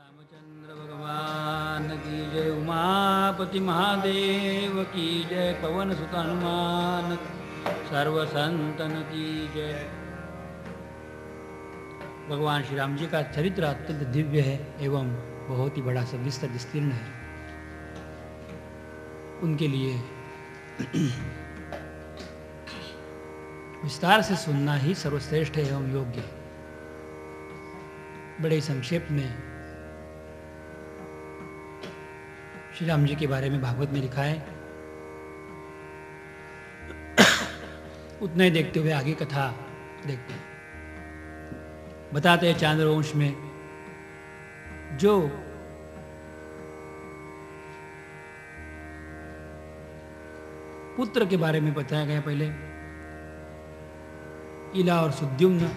रामचंद्र भगवान की जय, उमापति महादेव की जय, पवन सुत हनुमान सर्व संतन की जय। भगवान श्री राम जी का चरित्र अत्यंत दिव्य है एवं बहुत ही बड़ा सविस्तर विस्तीर्ण है। उनके लिए विस्तार से सुनना ही सर्वश्रेष्ठ है एवं योग्य है। बड़े संक्षेप में श्री राम जी के बारे में भागवत में लिखा है, उतना ही देखते हुए आगे कथा देखते हैं। बताते हैं चांद्रवंश में जो पुत्र के बारे में बताया गया, पहले इला और सुद्युम्न,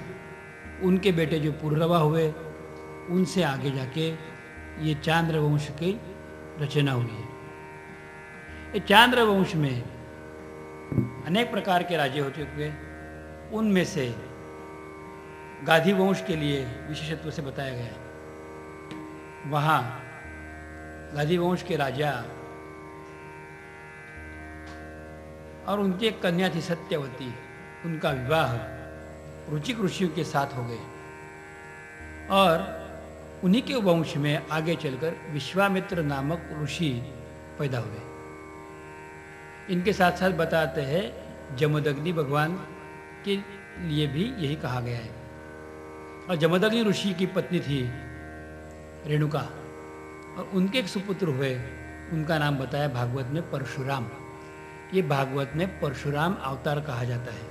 उनके बेटे जो पुररवा हुए, उनसे आगे जाके ये चांद्रवंश की रचना हुई है। ये चांद्रवंश में अनेक प्रकार के राज्य हो चुके हैं। उनमें से गाधी वंश के लिए विशेषत्व से बताया गया है। वहाँ गाधी वंश के राजा और उनकी एक कन्या थी सत्यवती, उनका विवाह रुचिक ऋषियों के साथ हो गए और उन्हीं के वंश में आगे चलकर विश्वामित्र नामक ऋषि पैदा हुए। इनके साथ साथ बताते हैं जमदग्नि भगवान के लिए भी यही कहा गया है। और जमदग्नि ऋषि की पत्नी थी रेणुका और उनके एक सुपुत्र हुए, उनका नाम बताया भागवत में परशुराम। ये भागवत में परशुराम अवतार कहा जाता है।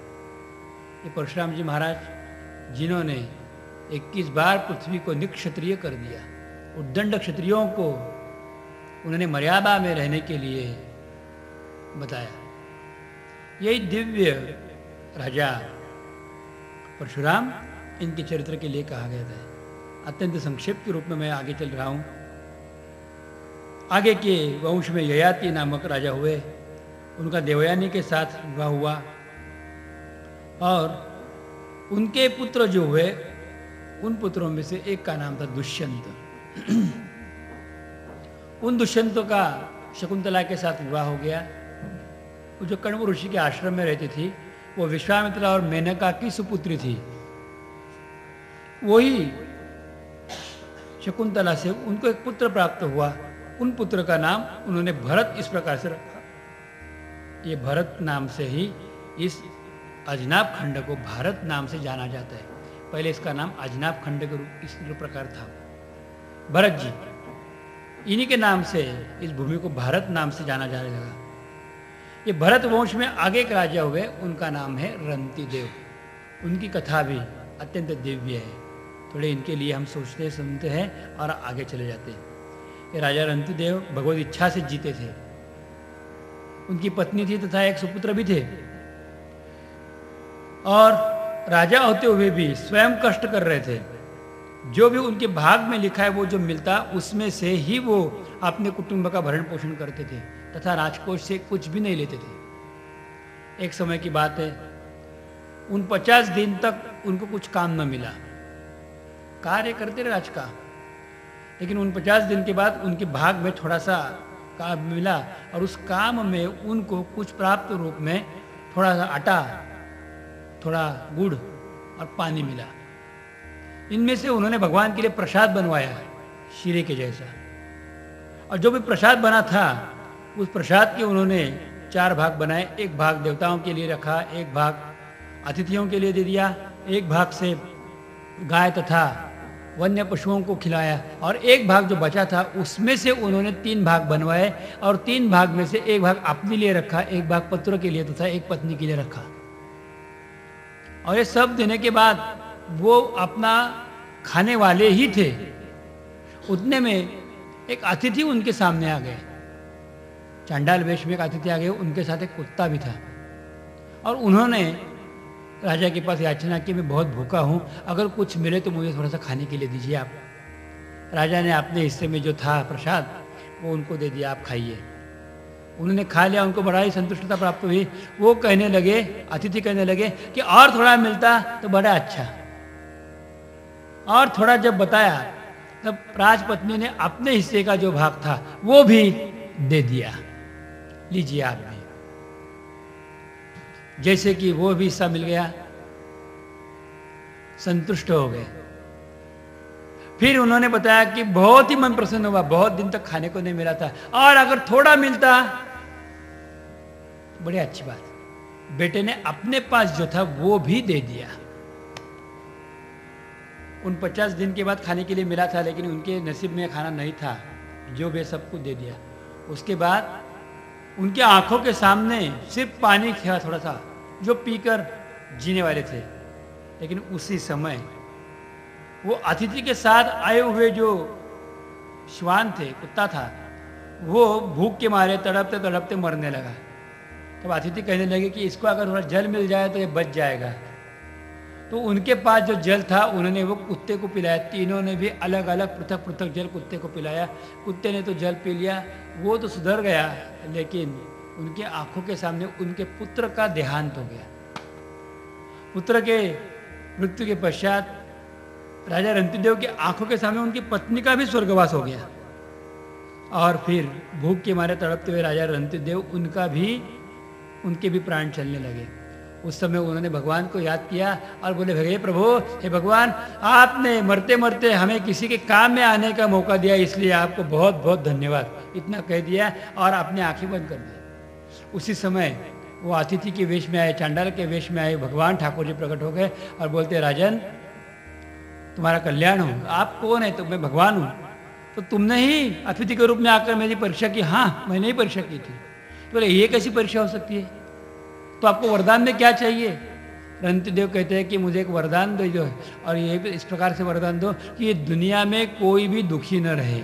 ये परशुराम जी महाराज जिन्होंने 21 बार पृथ्वी को निक्षत्रिय कर दिया, उद्दंड क्षत्रियों को उन्होंने मर्यादा में रहने के लिए बताया। यही दिव्य राजा परशुराम इनके चरित्र के लिए कहा गया था। अत्यंत संक्षेप के रूप में मैं आगे चल रहा हूँ। आगे के वंश में ययाति नामक राजा हुए, उनका देवयानी के साथ विवाह हुआ और उनके पुत्र जो हुए, उन पुत्रों में से एक का नाम था दुष्यंत। उन दुष्यंतों का शकुंतला के साथ विवाह हो गया। वो जो कण्व ऋषि के आश्रम में रहती थी, वो विश्वामित्र और मेनका की सुपुत्री थी। वही शकुंतला से उनको एक पुत्र प्राप्त हुआ। उन पुत्र का नाम उन्होंने भरत इस प्रकार से रखा। ये भरत नाम से ही इस अजनाब खंड को भारत नाम से जाना जाता है। पहले इसका नाम अजनाब खंड के रूप इस प्रकार था। भरत जी, इन्हीं के नाम से इस भूमि को भारत नाम से जाना जाने लगा। ये भरत वंश में आगे एक राजा हुए, उनका नाम है रंतिदेव। उनकी कथा भी अत्यंत दिव्य है। थोड़े इनके लिए हम सोचते हैं, सुनते हैं और आगे चले जाते हैं। ये राजा रंतिदेव भगवत इच्छा से जीते थे। उनकी पत्नी थी तथा एक सुपुत्र भी थे और राजा होते हुए भी स्वयं कष्ट कर रहे थे। जो भी उनके भाग में लिखा है वो जो मिलता, उसमें से ही वो अपने कुटुंब का भरण पोषण करते थे तथा राजकोष से कुछ भी नहीं लेते थे। एक समय की बात है, उन 50 दिन तक उनको कुछ काम न मिला। कार्य करते रहे राज का, लेकिन उन 50 दिन के बाद उनके भाग में थोड़ा सा काम मिला और उस काम में उनको कुछ प्राप्त रूप में थोड़ा सा आटा, थोड़ा गुड़ और पानी मिला। इनमें से उन्होंने भगवान के लिए प्रसाद बनवाया, शीरे के जैसा। और जो भी प्रसाद बना था, उस प्रसाद के उन्होंने 4 भाग बनाए। एक भाग देवताओं के लिए रखा, एक भाग अतिथियों के लिए दे दिया, एक भाग से गाय तथा वन्य पशुओं को खिलाया और एक भाग जो बचा था उसमें से उन्होंने 3 भाग बनवाए और 3 भाग में से एक भाग अपने लिए रखा, एक भाग पुत्र के लिए तथा एक पत्नी के लिए रखा। और ये सब देने के बाद वो अपना खाने वाले ही थे। उतने में एक अतिथि उनके सामने आ गए। चांडाल वेश में एक अतिथि आ गए, उनके साथ एक कुत्ता भी था और उन्होंने राजा के पास याचना की, मैं बहुत भूखा हूँ, अगर कुछ मिले तो मुझे थोड़ा सा खाने के लिए दीजिए आप। राजा ने अपने हिस्से में जो था प्रसाद वो उनको दे दिया, आप खाइए। उन्होंने खा लिया, उनको बड़ा ही संतुष्टता प्राप्त हुई। वो कहने लगे, अतिथि कहने लगे कि और थोड़ा मिलता तो बड़ा अच्छा। और थोड़ा जब बताया तब राजपत्नी ने अपने हिस्से का जो भाग था वो भी दे दिया, लीजिए आप भी। जैसे कि वो भी हिस्सा मिल गया, संतुष्ट हो गए। फिर उन्होंने बताया कि बहुत ही मन प्रसन्न हुआ, बहुत दिन तक खाने को नहीं मिला था, और अगर थोड़ा मिलता तो बड़ी अच्छी बात। बेटे ने अपने पास जो था वो भी दे दिया। उन 50 दिन के बाद खाने के लिए मिला था, लेकिन उनके नसीब में खाना नहीं था, जो भी सब कुछ दे दिया। उसके बाद उनके आंखों के सामने सिर्फ पानी था थोड़ा सा, जो पीकर जीने वाले थे। लेकिन उसी समय वो अतिथि के साथ आए हुए जो श्वान थे, कुत्ता था, वो भूख के मारे तड़पते तड़पते मरने लगा। तब अतिथि कहने लगे कि इसको अगर थोड़ा जल मिल जाए तो ये बच जाएगा। तो उनके पास जो जल था उन्होंने वो कुत्ते को पिलाया। तीनों ने भी अलग अलग पृथक पृथक जल कुत्ते को पिलाया। कुत्ते ने तो जल पी लिया, वो तो सुधर गया, लेकिन उनके आंखों के सामने उनके पुत्र का देहांत हो गया। पुत्र के मृत्यु के पश्चात राजा रंतिदेव की आंखों के सामने उनकी पत्नी का भी स्वर्गवास हो गया। और फिर भूख के मारे तड़पते हुए राजा रंतिदेव उनके भी प्राण चलने लगे। उस समय उन्होंने भगवान को याद किया और बोले, हे प्रभु, हे भगवान, आपने मरते मरते हमें किसी के काम में आने का मौका दिया, इसलिए आपको बहुत बहुत धन्यवाद। इतना कह दिया और अपने आंखें बंद कर दी। उसी समय वो अतिथि के वेश में आए, चांडाल के वेश में आए भगवान ठाकुर जी प्रकट हो गए और बोलते, राजन, तुम्हारा कल्याण हो। आप कौन है? तो मैं भगवान हूँ। तो तुमने ही अतिथि के रूप में आकर मेरी परीक्षा की? हाँ, मैंने ही परीक्षा की थी। तो बोले, ये कैसी परीक्षा हो सकती है? तो आपको वरदान में क्या चाहिए? रंतिदेव कहते हैं कि मुझे एक वरदान दो, जो और ये इस प्रकार से वरदान दो कि ये दुनिया में कोई भी दुखी न रहे,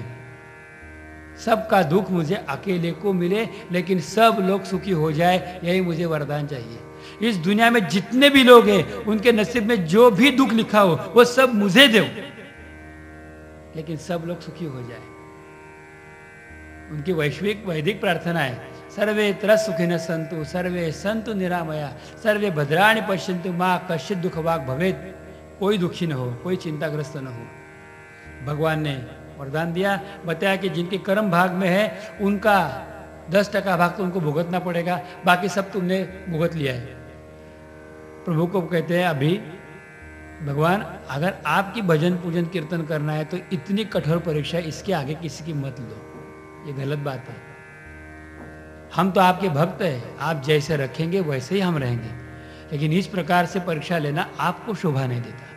सबका दुख मुझे अकेले को मिले, लेकिन सब लोग सुखी हो जाए, यही मुझे वरदान चाहिए। इस दुनिया में जितने भी लोग हैं उनके नसीब में जो भी दुख लिखा हो वो सब मुझे दो, लेकिन सब लोग सुखी हो जाए। उनकी वैदिक प्रार्थना है, सर्वे त्र सुखिनः सन्तु, सर्वे सन्तु निरामया, सर्वे भद्राणि पश्यन्तु, मां कश्चित् दुख भाग भवेत्। कोई दुखी न हो, कोई चिंताग्रस्त न हो। भगवान ने वरदान दिया, बताया कि जिनके कर्म भाग में है उनका 10% भाग तो उनको भुगतना पड़ेगा, बाकी सब तुमने भुगत लिया है। प्रभु को कहते हैं, अभी भगवान, अगर आपकी भजन पूजन कीर्तन करना है तो इतनी कठोर परीक्षा इसके आगे किसी की मत लो, ये गलत बात है। हम तो आपके भक्त हैं, आप जैसे रखेंगे वैसे ही हम रहेंगे, लेकिन इस प्रकार से परीक्षा लेना आपको शोभा नहीं देता।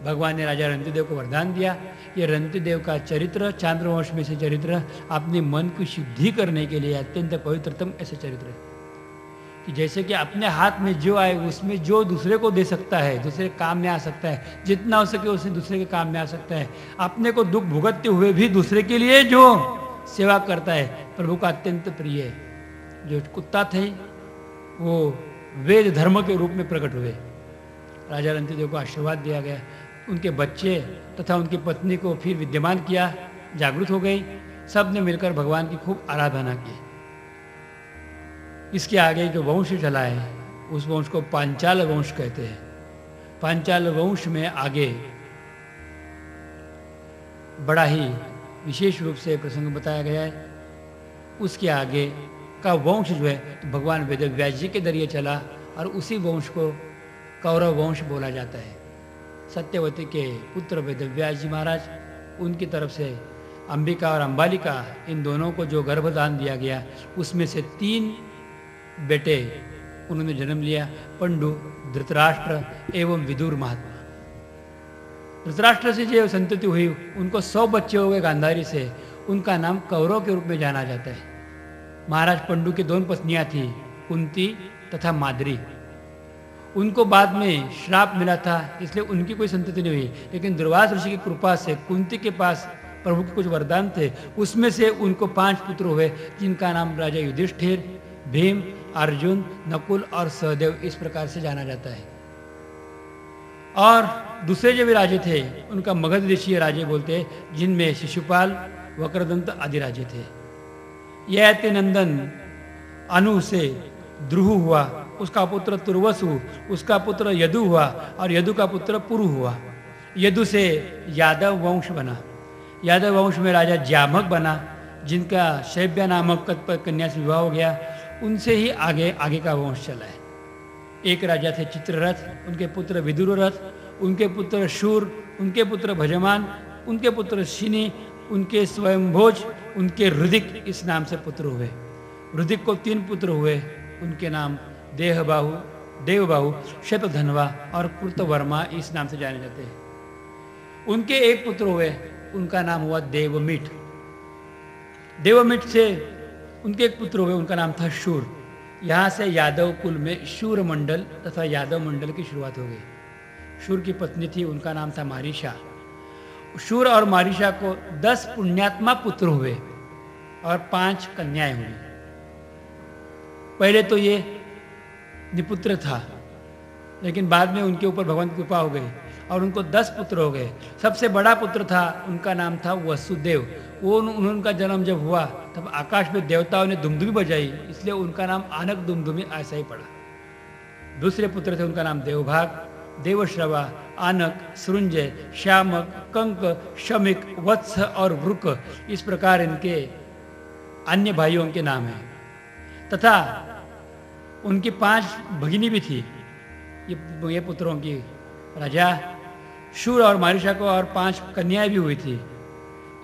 भगवान ने राजा रंतिदेव को वरदान दिया। ये रंतिदेव का चरित्र, चांद्रवंश में से चरित्र, अपने मन की शुद्धि करने के लिए अत्यंत पवित्रतम ऐसे चरित्र है कि जैसे कि अपने हाथ में जो आए उसमें जो दूसरे को दे सकता है, दूसरे काम में आ सकता है, जितना हो सके उसे दूसरे के काम में आ सकता है। अपने को दुख भुगतते हुए भी दूसरे के लिए जो सेवा करता है, प्रभु का अत्यंत प्रिय है। जो कुत्ता थे वो वेद धर्म के रूप में प्रकट हुए। राजा रंतिदेव को आशीर्वाद दिया गया। उनके बच्चे तथा उनकी पत्नी को फिर विद्यमान किया, जागृत हो गई। सब ने मिलकर भगवान की खूब आराधना की। इसके आगे जो वंश चला है उस वंश को पांचाल वंश कहते हैं। पांचाल वंश में आगे बड़ा ही विशेष रूप से प्रसंग बताया गया है। उसके आगे का वंश जो है तो भगवान वेदव्यास जी के जरिए चला और उसी वंश को कौरव वंश बोला जाता है। सत्यवती के पुत्र वेदव्यास जी महाराज, उनकी तरफ से अंबिका और अंबालिका, इन दोनों को जो गर्भदान दिया गया उसमें से 3 बेटे उन्होंने जन्म लिया, पंडु, धृतराष्ट्र एवं विदुर महात्मा। धृतराष्ट्र से जो संतति हुई उनको 100 बच्चे हो गए गांधारी से, उनका नाम कौरव के रूप में जाना जाता है। महाराज पंडु की 2 पत्नियां थी, कुंती तथा माद्री। उनको बाद में श्राप मिला था, इसलिए उनकी कोई संतति नहीं हुई, लेकिन दुर्वास ऋषि की कृपा से कुंती के पास प्रभु के कुछ वरदान थे, उसमें से उनको 5 पुत्र हुए, जिनका नाम राजा युधिष्ठिर, भीम, अर्जुन, नकुल और सहदेव इस प्रकार से जाना जाता है। और दूसरे जो भी राजे थे उनका मगध देशीय राजे बोलते, जिनमें शिशुपाल, वक्रदंत आदि राजे थे। यह नंदन अनु से द्रुहु हुआ, उसका पुत्र तुर्वसु, उसका पुत्र यदु हुआ और यदु का पुत्र पुरु हुआ। यदु से यादव वंश बना। यादव वंश में राजा जामक बना, जिनका शैब्या नामक कन्या से विवाह हो गया। उनसे ही आगे का वंश चला है। एक राजा थे चित्ररथ, उनके पुत्र विदुररथ, उनके पुत्र शूर, उनके पुत्र भजमान, उनके पुत्र शिनी, उनके स्वयंभोज, उनके रुदिक इस नाम से पुत्र हुए। रुदिक को 3 पुत्र हुए, उनके नाम देहबाहु, देवबाहु, शतधनवा और कृतवर्मा इस नाम से जाने जाते हैं। उनके एक पुत्र हुए, उनका नाम हुआ देवमिठ। देवमिठ से उनके एक पुत्र हुए, उनका नाम था शूर। यहाँ से यादव कुल में शूर मंडल तथा यादव मंडल की शुरुआत हो गई। शूर की पत्नी थी, उनका नाम था मारीशा। शूर और मारीशा को 10 पुण्यात्मा पुत्र हुए और 5 कन्याएं हुई। पहले तो ये निपुत्र था, लेकिन बाद में उनके ऊपर भगवान की कृपा हो गई और उनको 10 पुत्र हो गए। सबसे बड़ा पुत्र था, उनका नाम था वसुदेव। उनका जन्म जब हुआ तब आकाश में देवताओं ने दुमदुमी बजाई, इसलिए उनका नाम आनक दुमदुमी ऐसा ही पड़ा। दूसरे पुत्र थे, उनका नाम देवभाग, देवश्रवा, आनक, सृंजय, श्यामक, कंक, शमिक, वत्स और वृक, इस प्रकार इनके अन्य भाइयों के नाम हैं। तथा उनकी 5 भगिनी भी थी, ये पुत्रों की राजा शूर और मारीशा को और 5 कन्याएं भी हुई थी।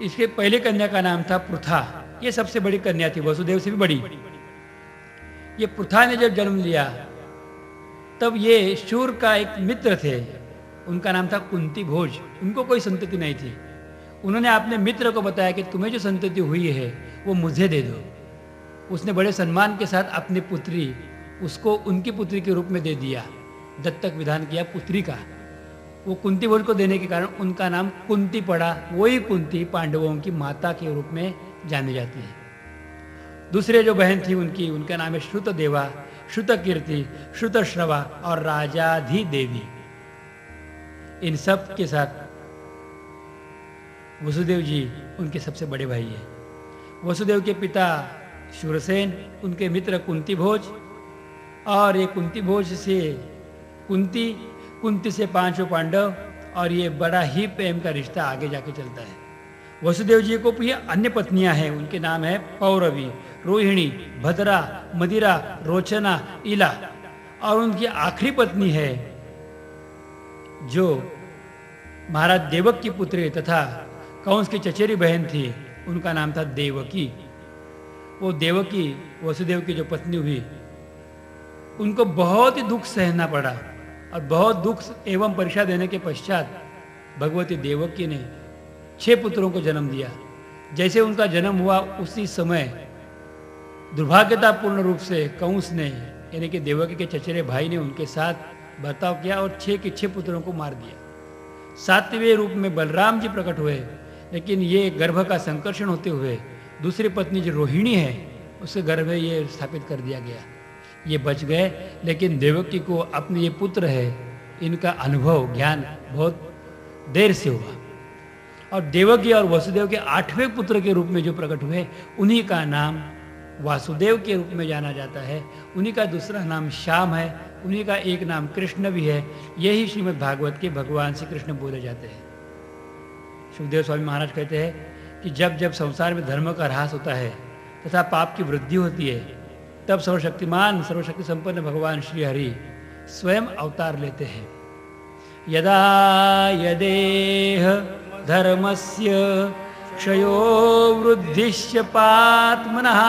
इसके पहले कन्या का नाम था पृथा, ये सबसे बड़ी कन्या थी, वसुदेव से भी बड़ी। ये पृथा ने जब जन्म लिया तब ये शूर का एक मित्र थे, उनका नाम था कुंती भोज। उनको कोई संतति नहीं थी। उन्होंने अपने मित्र को बताया कि तुम्हें जो संतति हुई है वो मुझे दे दो। उसने बड़े सम्मान के साथ अपनी पुत्री उसको उनकी पुत्री के रूप में दे दिया, दत्तक विधान किया पुत्री का। वो कुंती भोज को देने के कारण उनका नाम कुंती पड़ा। वही कुंती पांडवों की माता के रूप में जानी जाती है। दूसरे जो बहन थी उनकी, उनका नाम है श्रुतदेवा, श्रुतकीर्ति, श्रुतश्रवा और राजाधिदेवी। इन सब के साथ वसुदेव जी उनके सबसे बड़े भाई हैं। वसुदेव के पिता शूरसेन, उनके मित्र कुंती भोज, और ये कुंती भोज से कुंती से 5 पांडव, और ये बड़ा ही प्रेम का रिश्ता आगे जाके चलता है। वसुदेव जी को ये अन्य पत्नियां हैं, उनके नाम है पौरवी, रोहिणी, भद्रा, मदिरा, रोचना, इला, और उनकी आखिरी पत्नी है जो महाराज देवक की पुत्री तथा कंस की चचेरी बहन थी, उनका नाम था देवकी। वो देवकी वसुदेव की जो पत्नी हुई, उनको बहुत ही दुख सहना पड़ा, और बहुत दुख एवं परीक्षा देने के पश्चात भगवती देवकी ने 6 पुत्रों को जन्म दिया। जैसे उनका जन्म हुआ उसी समय दुर्भाग्यतापूर्ण रूप से कंस ने, यानी कि देवकी के चचेरे भाई ने उनके साथ बर्ताव किया और 6 के 6 पुत्रों को मार दिया। 7वें रूप में बलराम जी प्रकट हुए, लेकिन ये गर्भ का संकर्षण होते हुए दूसरी पत्नी जो रोहिणी है उसके गर्भ में ये स्थापित कर दिया गया। ये बच गए, लेकिन देवकी को अपने ये पुत्र है इनका अनुभव ज्ञान बहुत देर से हुआ। और देवकी और वसुदेव के 8वें पुत्र के रूप में जो प्रकट हुए, उन्हीं का नाम वासुदेव के रूप में जाना जाता है। उन्हीं का दूसरा नाम श्याम है, उन्हीं का एक नाम कृष्ण भी है। यही श्रीमद् भागवत के भगवान श्री कृष्ण बोले जाते हैं। सुखदेव स्वामी महाराज कहते हैं कि जब जब संसार में धर्म का ह्रास होता है तथा पाप की वृद्धि होती है, तब सर्वशक्तिमान सर्वशक्ति संपन्न भगवान श्री हरि स्वयं अवतार लेते हैं। यदा यदेह धर्मस्य क्षयो वृद्धिश्च पात्मनः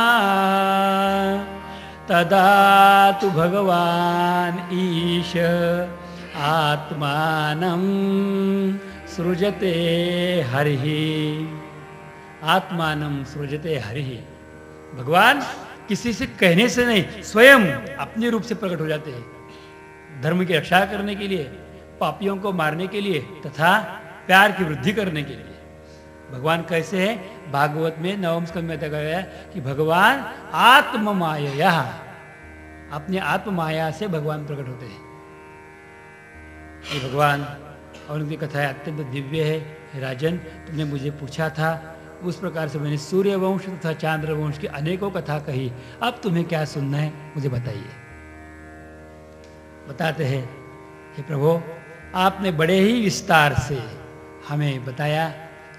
तदा तु भगवान ईश आत्मानं सृजते हरिः। आत्मानं सृजते हरिः। भगवान किसी से कहने से नहीं, स्वयं अपने रूप से प्रकट हो जाते हैं, धर्म की रक्षा करने के लिए, पापियों को मारने के लिए तथा प्यार की वृद्धि करने के लिए। भगवान कैसे है? भागवत में 9वें स्कंद में बताया गया कि भगवान आत्ममाया, अपने आत्ममाया से भगवान प्रकट होते हैं। ये भगवान और उनकी कथाएं अत्यंत दिव्य है। राजन, तुमने मुझे पूछा था, उस प्रकार से मैंने सूर्य वंश तथा चांद्र वंश की अनेकों कथा कही। अब तुम्हें क्या सुनना है मुझे बताइए। बताते हैं, हे प्रभु, आपने बड़े ही विस्तार से हमें बताया।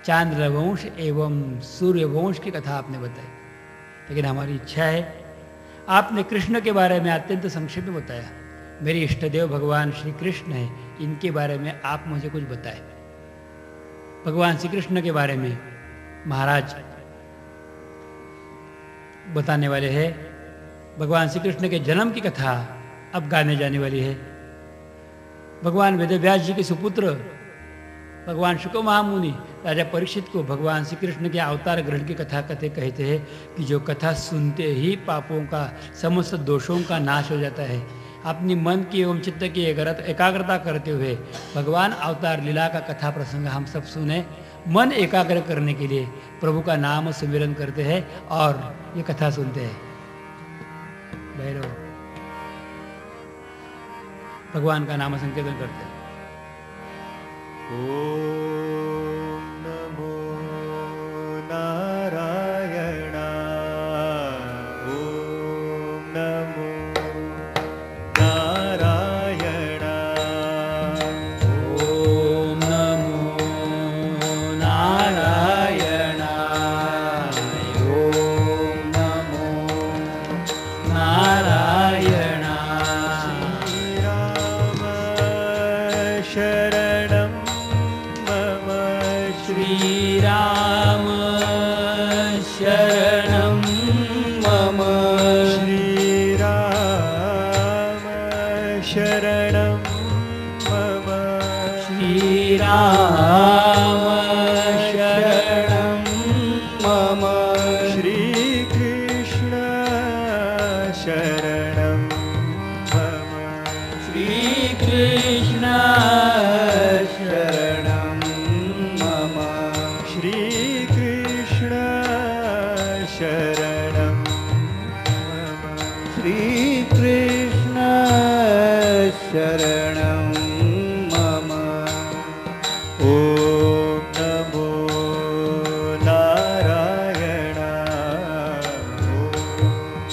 चांद्रवंश एवं सूर्यवंश की कथा आपने बताई, लेकिन हमारी इच्छा है आपने कृष्ण के बारे में अत्यंत संक्षेप में बताया। मेरे इष्टदेव भगवान श्री कृष्ण हैं, इनके बारे में आप मुझे कुछ बताएं। भगवान श्री कृष्ण के बारे में महाराज बताने वाले हैं। भगवान श्री कृष्ण के जन्म की कथा अब गाने जाने वाली है। भगवान वेदव्यास जी के सुपुत्र भगवान शुक महामुनि राजा परीक्षित को भगवान श्री कृष्ण के अवतार ग्रहण की कथा कहते हैं कि जो कथा सुनते ही पापों का समस्त दोषों का नाश हो जाता है। अपनी मन की एवं चित्त की एकाग्रता करते हुए भगवान अवतार लीला का कथा प्रसंग हम सब सुने। मन एकाग्र करने के लिए प्रभु का नाम सुमिरन करते हैं और ये कथा सुनते हैं। भैरव भगवान का नाम संकीर्तन करते हैं। ओम नमो नारायण। ओम नमो नारायण। ओम नमो नारायण। ओम नमो नारायण। शरणं मम श्रीराम शरणं मम श्रीराम शरणं मम श्रीराम शरणं मम श्रीकृष्ण शरणं मम श्रीकृष्ण शरणं मम श्रीकृष्ण शरणं मम श्रीकृष्ण शरणं मम। ॐ नमो नारायण। ॐ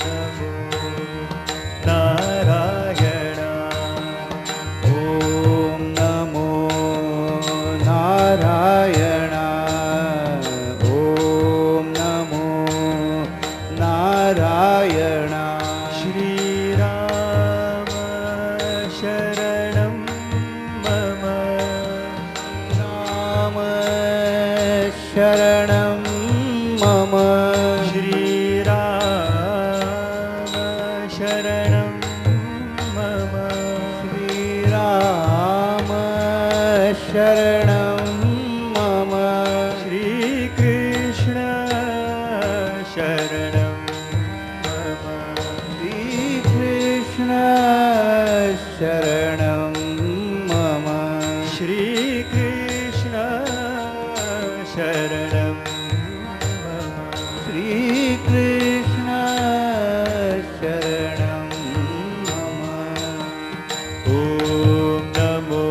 नमो नारायण। ॐ नमो नारायण। ॐ नमो नारायण। श्रीराम शरणं मम राम शरणं मम श्रीराम शरणं मम श्रीराम शरणं मम श्रीकृष्ण शरणं मम श्रीकृष्ण शरणं मम श्रीकृष्ण शरणं मम श्रीकृष्ण शरणं मम। ॐ नमो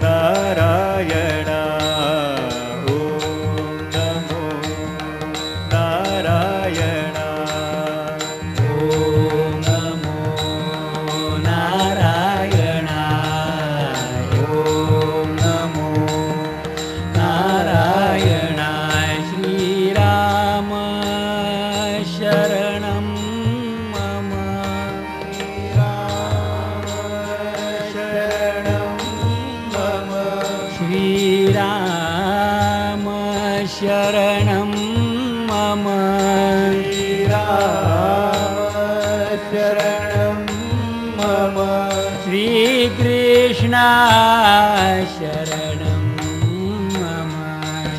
नारायण। ॐ नमो नारायण। ॐ नमो नारायण। ॐ नमो नारायण। श्रीराम शरणं मम श्रीराम शरणं मम श्रीराम शरणं मम श्रीराम शरणं मम श्रीकृष्ण शरणं मम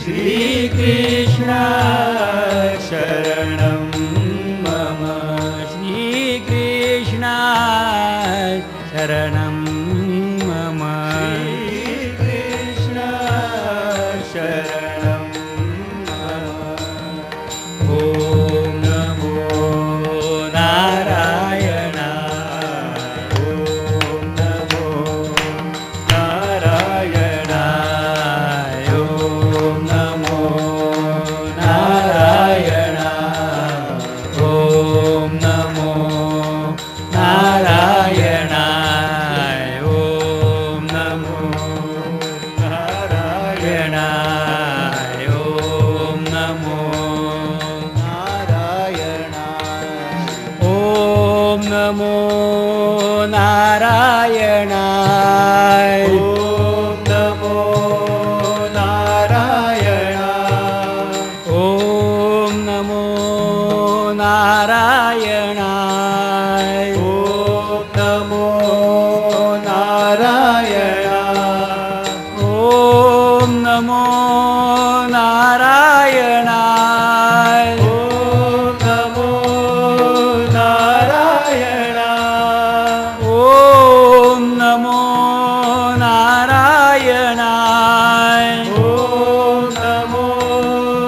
श्रीकृष्ण शरणं मम श्रीकृष्ण शरणं मम श्रीकृष्ण शरणं मम। ॐ नमो नारायण। ॐ नमो नारायण। ॐ नमो नारायण। ॐ नमो नारायण। ॐ नमो नारायणाय। ॐ नमो नारायणाय। ॐ नमो नारायणाय। ॐ नमो नारायणाय। ॐ नमो नारायणाय। ॐ नमो नारायणाय। ॐ नमो नारायणाय। ॐ नमो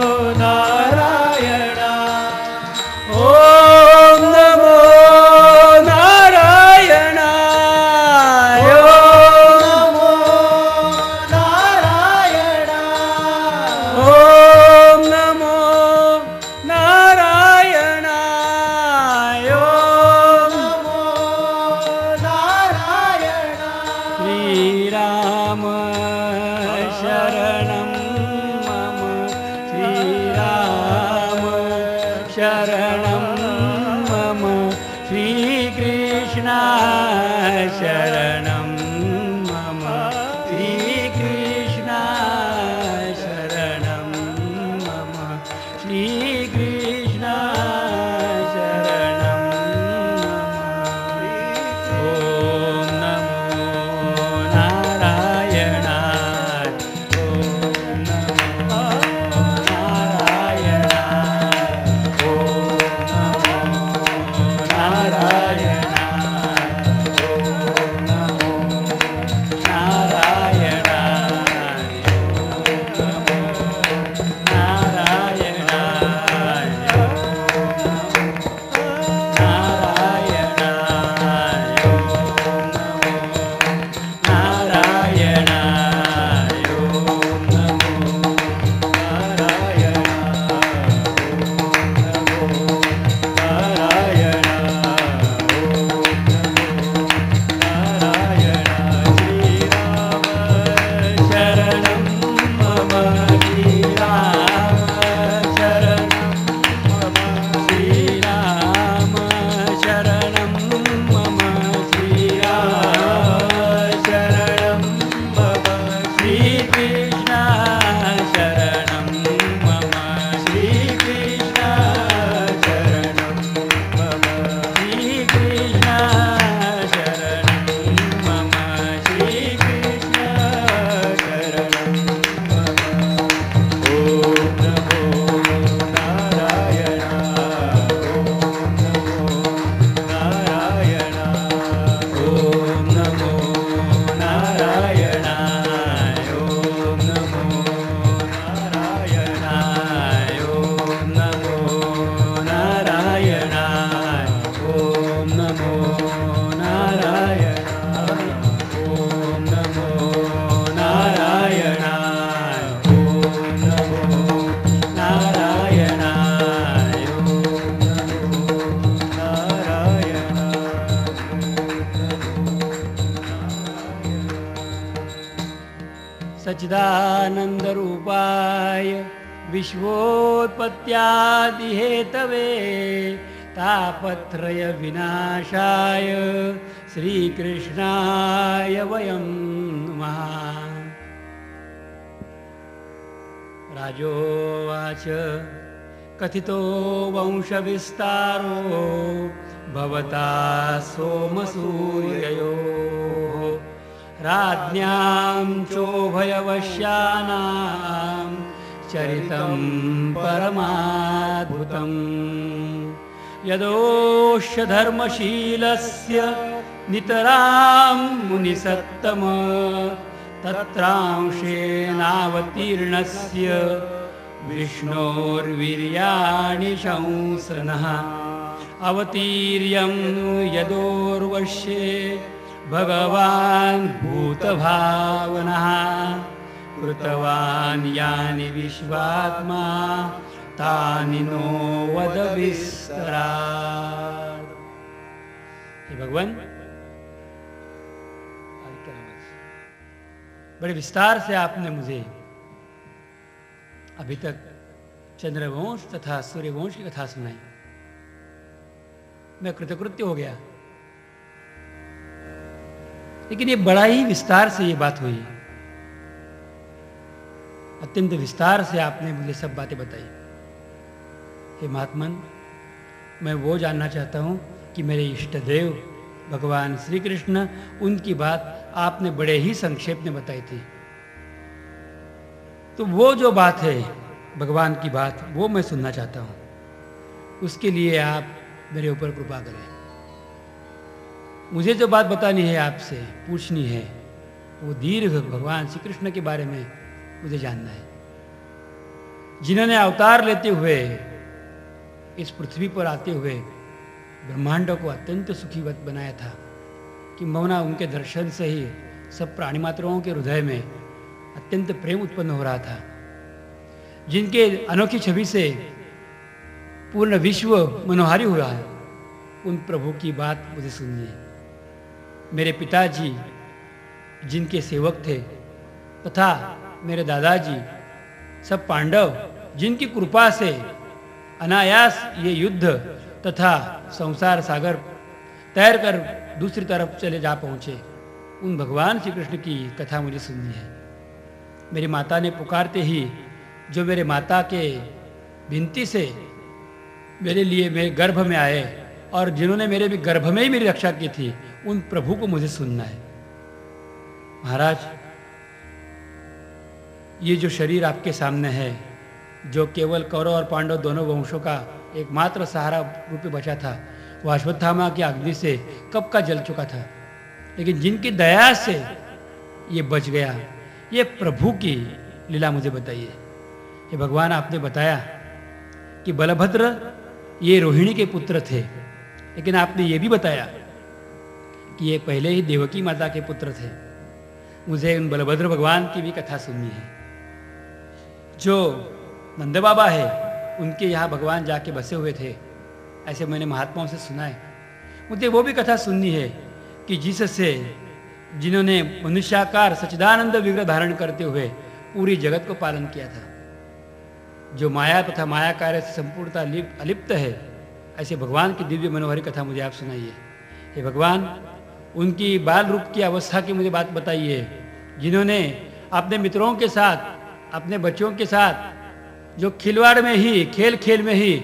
नारायणाय। ॐ नमो नारायणाय। ॐ नमो नारायणाय। ॐ नमो नारायणाय। ॐ नमो नारायणाय। श्रीराम शरणं मम। श्रीराम शरणं मम। श्रीकृष्ण शरणं मम। श्रीकृष्ण शरणं मम। श्रीकृष्ण शरणं मम। ॐ नमो नारायणाय। ॐ नमो नारायणाय। ॐ नमो नारायणाय। ॐ नमो नारायणाय। ॐ नमो सच्चिदानंद रूपाय विश्वोत्पत्त्यादिहेतवे तापत्रय विनाशाय श्रीकृष्णाय वयं नमः। राजोवाच कथितो वंशविस्तारो भवता सोमसूर्ययोः राज्ञां चोभयवश्यानां चरितं परमाद्भुतम् यदोष्य धर्मशीलस्य नितरां मुनिसत्तम तत्रांशेनावतीर्णस्य विष्णोर्वीर्याणि शंसनः अवतीर्यं यदोर्वश्ये भगवान् भूतभावनः कृतवान् यानि विश्वात्मा तानि नो वद विस्तरात्। हे भगवान, बड़े विस्तार से आपने मुझे अभी तक चंद्रवंश तथा सूर्यवंश की कथा सुनाई। मैं कृतकृत्य हो गया। लेकिन ये बड़ा ही विस्तार से ये बात हुई, अत्यंत विस्तार से आपने मुझे सब बातें बताई। हे महात्मन, मैं वो जानना चाहता हूँ कि मेरे इष्ट देव भगवान श्री कृष्ण, उनकी बात आपने बड़े ही संक्षेप में बताई थी। तो वो जो बात है भगवान की बात, वो मैं सुनना चाहता हूँ। उसके लिए आप मेरे ऊपर कृपा करें। मुझे जो बात बतानी है, आपसे पूछनी है, वो दीर्घ भगवान श्री कृष्ण के बारे में मुझे जानना है, जिन्होंने अवतार लेते हुए इस पृथ्वी पर आते हुए ब्रह्मांड को अत्यंत सुखीवत बनाया था कि मौना उनके दर्शन से ही सब प्राणी मात्राओं के हृदय में अत्यंत प्रेम उत्पन्न हो रहा था, जिनके अनोखी छवि से पूर्ण विश्व मनोहारी हुआ है। उन प्रभु की बात मुझे सुनिए। मेरे पिताजी जिनके सेवक थे, तथा मेरे दादाजी सब पांडव जिनकी कृपा से अनायास ये युद्ध तथा संसार सागर तैर कर दूसरी तरफ चले जा पहुँचे, उन भगवान श्री कृष्ण की कथा मुझे सुननी है। मेरी माता ने पुकारते ही जो मेरे माता के विनती से मेरे लिए मेरे गर्भ में आए और जिन्होंने मेरे भी गर्भ में ही मेरी रक्षा की थी, उन प्रभु को मुझे सुनना है। महाराज, ये जो शरीर आपके सामने है, जो केवल कौरव और पांडव दोनों वंशों का एकमात्र सहारा रूप में बचा था, वो अश्वत्थामा की अग्नि से कब का जल चुका था, लेकिन जिनकी दया से ये बच गया, ये प्रभु की लीला मुझे बताइए। ये भगवान, आपने बताया कि बलभद्र ये रोहिणी के पुत्र थे, लेकिन आपने ये भी बताया कि ये पहले ही देवकी माता के पुत्र थे। मुझे उन बलभद्र भगवान की भी कथा सुननी है। जो नंद बाबा है, उनके यहाँ भगवान जाके बसे हुए थे, ऐसे मैंने महात्माओं से सुना है। मुझे वो भी कथा सुननी है कि जिससे जिन्होंने मनुष्याकार सच्चिदानंद विग्रह धारण करते हुए पूरी जगत को पालन किया था, जो माया तथा माया कार्य से संपूर्णता अलिप्त है, ऐसे भगवान की दिव्य मनोहरी कथा मुझे आप सुनाइए। हे भगवान, उनकी बाल रूप की अवस्था की मुझे बात बताइए, जिन्होंने अपने मित्रों के साथ, अपने बच्चों के साथ, जो खिलवाड़ में ही, खेल खेल में ही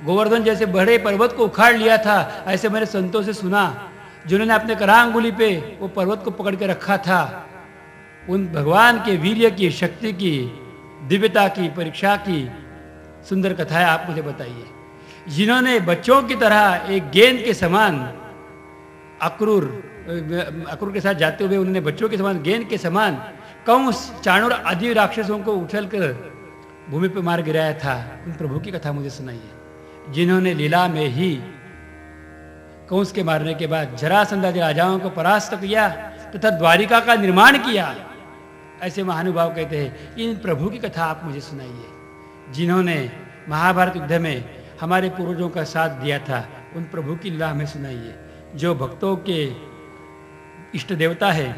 गोवर्धन जैसे बड़े पर्वत को उखाड़ लिया था, ऐसे मैंने संतों से सुना, जिन्होंने अपने करांगुली पे वो पर्वत को पकड़ के रखा था। उन भगवान के वीर्य की, शक्ति की, दिव्यता की, परीक्षा की सुंदर कथाएं आप मुझे बताइए। जिन्होंने बच्चों की तरह एक गेंद के समान अक्रूर के साथ जाते हुए उन्होंने बच्चों के समान, गेंद के समान कंस, चाणूर आदि राक्षसों को उछल कर भूमि पर मार गिराया था, उन प्रभु की कथा मुझे सुनाइए। जिन्होंने लीला में ही कंस के मारने के बाद जरासंध आदि राजाओं को परास्त किया तथा द्वारिका का निर्माण किया, ऐसे महानुभाव कहते हैं, इन प्रभु की कथा आप मुझे सुनाइए। जिन्होंने महाभारत युद्ध में हमारे पूर्वजों का साथ दिया था, उन प्रभु की लीला हमें सुनाइए। जो भक्तों के इष्ट देवता है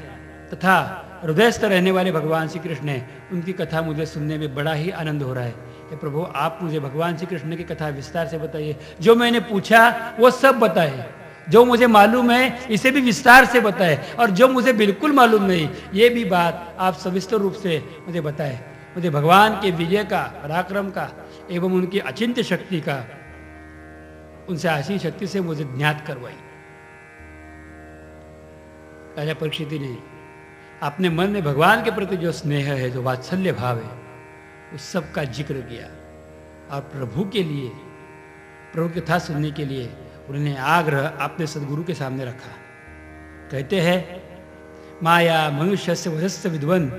तथा हृदयस्थ रहने वाले भगवान श्री कृष्ण है, उनकी कथा मुझे सुनने में बड़ा ही आनंद हो रहा है। हे प्रभु, आप मुझे भगवान श्री कृष्ण की कथा विस्तार से बताइए। जो मैंने पूछा वो सब बताए, जो मुझे मालूम है इसे भी विस्तार से बताए, और जो मुझे बिल्कुल मालूम नहीं, ये भी बात आप सविस्तर रूप से मुझे बताए। मुझे भगवान के विजय का, पराक्रम का एवं उनकी अचिंत्य शक्ति का, उनसे आशीष शक्ति से मुझे ज्ञात करवाई। राजा परीक्षित ने अपने मन में भगवान के प्रति जो स्नेह है, जो वात्सल्य भाव है, उस सब का जिक्र किया, और प्रभु के लिए, प्रभु की कथा सुनने के लिए उन्होंने आग्रह अपने सदगुरु के सामने रखा। कहते हैं, माया मनुष्य से वशस्य विद्वन,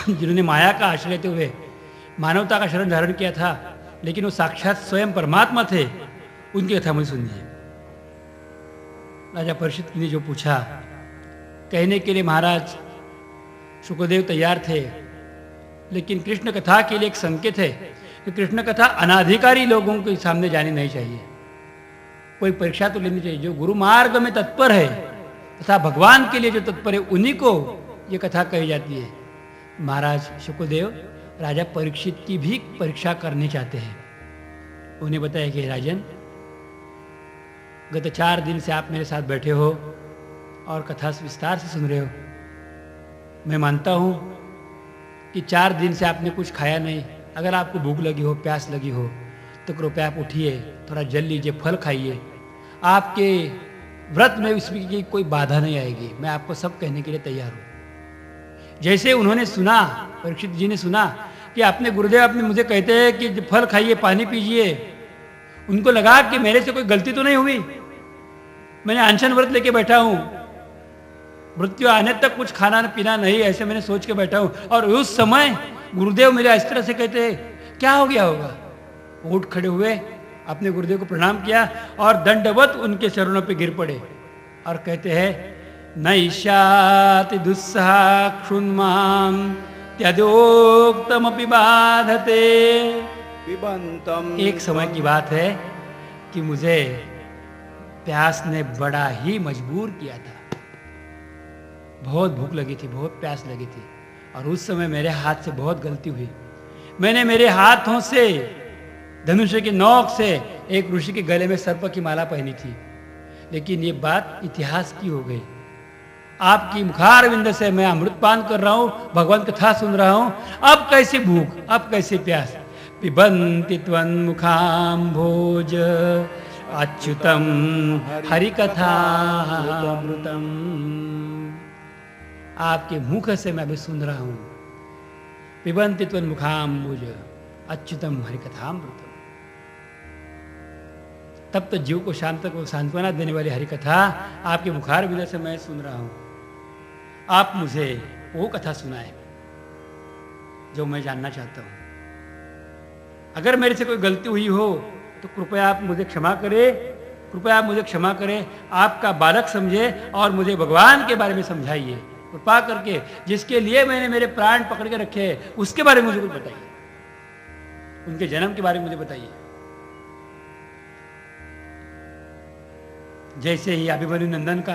जिन्होंने माया का आश्रय लेते हुए मानवता का शरण धारण किया था, लेकिन वो साक्षात स्वयं परमात्मा थे, उनकी कथा मुझे सुननी है। राजा परीक्षित ने जो पूछा, कहने के लिए महाराज शुक्रदेव तैयार थे, लेकिन कृष्ण कथा के लिए एक संकेत है कि कृष्ण कथा अनाधिकारी लोगों के सामने जानी नहीं चाहिए। कोई परीक्षा तो लेनी चाहिए। जो गुरु मार्ग में तत्पर है तथा भगवान के लिए जो तत्पर है, उन्हीं को ये कथा कही जाती है। महाराज शुक्रदेव राजा परीक्षित की भी परीक्षा करनी चाहते हैं। उन्हें बताया कि राजन, गत 4 दिन से आप मेरे साथ बैठे हो और कथा विस्तार से सुन रहे हो। मैं मानता हूँ कि 4 दिन से आपने कुछ खाया नहीं। अगर आपको भूख लगी हो, प्यास लगी हो, तो कृपया आप उठिए, थोड़ा जल लीजिए, फल खाइए। आपके व्रत में इसमें की कोई बाधा नहीं आएगी। मैं आपको सब कहने के लिए तैयार हूँ। जैसे उन्होंने सुना, परीक्षित जी ने सुना कि अपने गुरुदेव अपने मुझे कहते हैं कि फल खाइए, पानी पीजिए, उनको लगा कि मेरे से कोई गलती तो नहीं हुई। मैंने अनशन व्रत लेके बैठा हूँ, मृत्यु आने तक कुछ खाना पीना नहीं, ऐसे मैंने सोच के बैठा हूँ। और उस समय गुरुदेव मेरे इस तरह से कहते हैं, क्या हो गया होगा? उठ खड़े हुए, अपने गुरुदेव को प्रणाम किया और दंडवत उनके चरणों पे गिर पड़े और कहते हैं, नैशाति दुस्सहा क्षुन्मां त्यजोक्तमपि बाधते। पिबन्तम्। एक समय की बात है कि मुझे प्यास ने बड़ा ही मजबूर किया था। बहुत भूख लगी थी, बहुत प्यास लगी थी, और उस समय मेरे हाथ से बहुत गलती हुई। मैंने मेरे हाथों से धनुष की नोक से एक ऋषि के गले में सर्प की माला पहनी थी। लेकिन ये बात इतिहास की हो गई। आपकी मुखारविंद से मैं अमृतपान कर रहा हूं, भगवान कथा सुन रहा हूं। अब कैसी भूख, अब कैसी प्यास? पिबन्ति त्वन्मुखाम्भोज अच्युतम हरिकथामृतम। आपके मुख से मैं अभी सुन रहा हूं। पिबन्ति त्वन्मुखाम्भोज अच्युतम हरिकथामृतम। तब तो जीव को शाम तक सांत्वना देने वाली हरिकथा आपके मुखार विदय से मैं सुन रहा हूं। आप मुझे वो कथा सुनाए जो मैं जानना चाहता हूं। अगर मेरे से कोई गलती हुई हो तो कृपया आप मुझे क्षमा करें, कृपया आप मुझे क्षमा करें। आपका बालक समझे और मुझे भगवान के बारे में समझाइए कृपा करके। जिसके लिए मैंने मेरे प्राण पकड़ के रखे हैं उसके बारे में मुझे कुछ बताइए, उनके जन्म के बारे में मुझे बताइए। जैसे ही अभिमन्यु नंदन का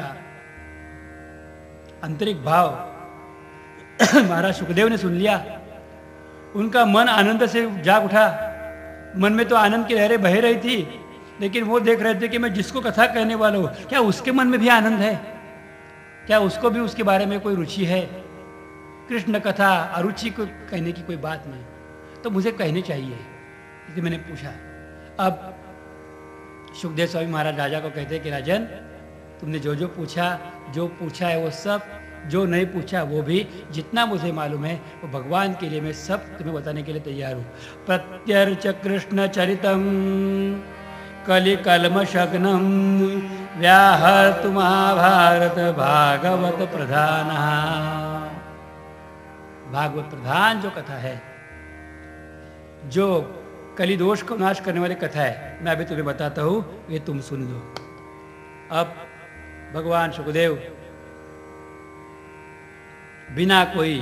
आंतरिक भाव महाराज सुखदेव ने सुन लिया, उनका मन आनंद से जाग उठा। मन में तो आनंद की लहरें बह रही थी, लेकिन वो देख रहे थे कि मैं जिसको कथा कहने वाला हूं, क्या उसके मन में भी आनंद है? क्या उसको भी उसके बारे में कोई रुचि है? कृष्ण कथा अरुचि को कहने की कोई बात नहीं, तो मुझे कहने चाहिए, इसलिए मैंने पूछा। अब सुखदेव स्वामी महाराज राजा को कहते हैं कि राजन, तुमने जो जो पूछा है वो सब, जो नहीं पूछा वो भी, जितना मुझे मालूम है वो भगवान के लिए मैं सब तुम्हें बताने के लिए तैयार हूँ। प्रत्यर्च कृष्ण चरितम कलि कलमशग्नम व्याहर्तु महाभारत भागवत प्रधान। भागवत प्रधान जो कथा है, जो कली दोष को नाश करने वाली कथा है, मैं अभी तुम्हें बताता हूं, ये तुम सुन लो। अब भगवान सुखदेव बिना कोई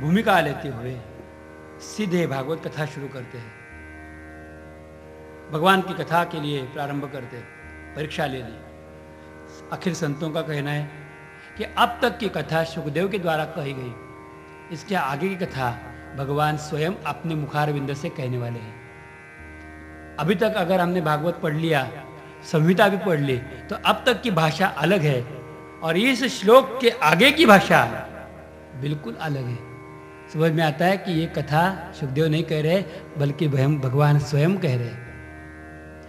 भूमिका लेते हुए सीधे भागवत कथा शुरू करते हैं। भगवान की कथा के लिए प्रारंभ करते, परीक्षा ले ली। अखिल संतों का कहना है कि अब तक की कथा सुखदेव के द्वारा कही गई, इसके आगे की कथा भगवान स्वयं अपने मुखारविंद से कहने वाले हैं। अभी तक अगर हमने भागवत पढ़ लिया, संहिता भी पढ़ ली, तो अब तक की भाषा अलग है और इस श्लोक के आगे की भाषा बिल्कुल अलग है। समझ में आता है कि ये कथा सुखदेव नहीं कह रहे, बल्कि भगवान स्वयं कह रहे।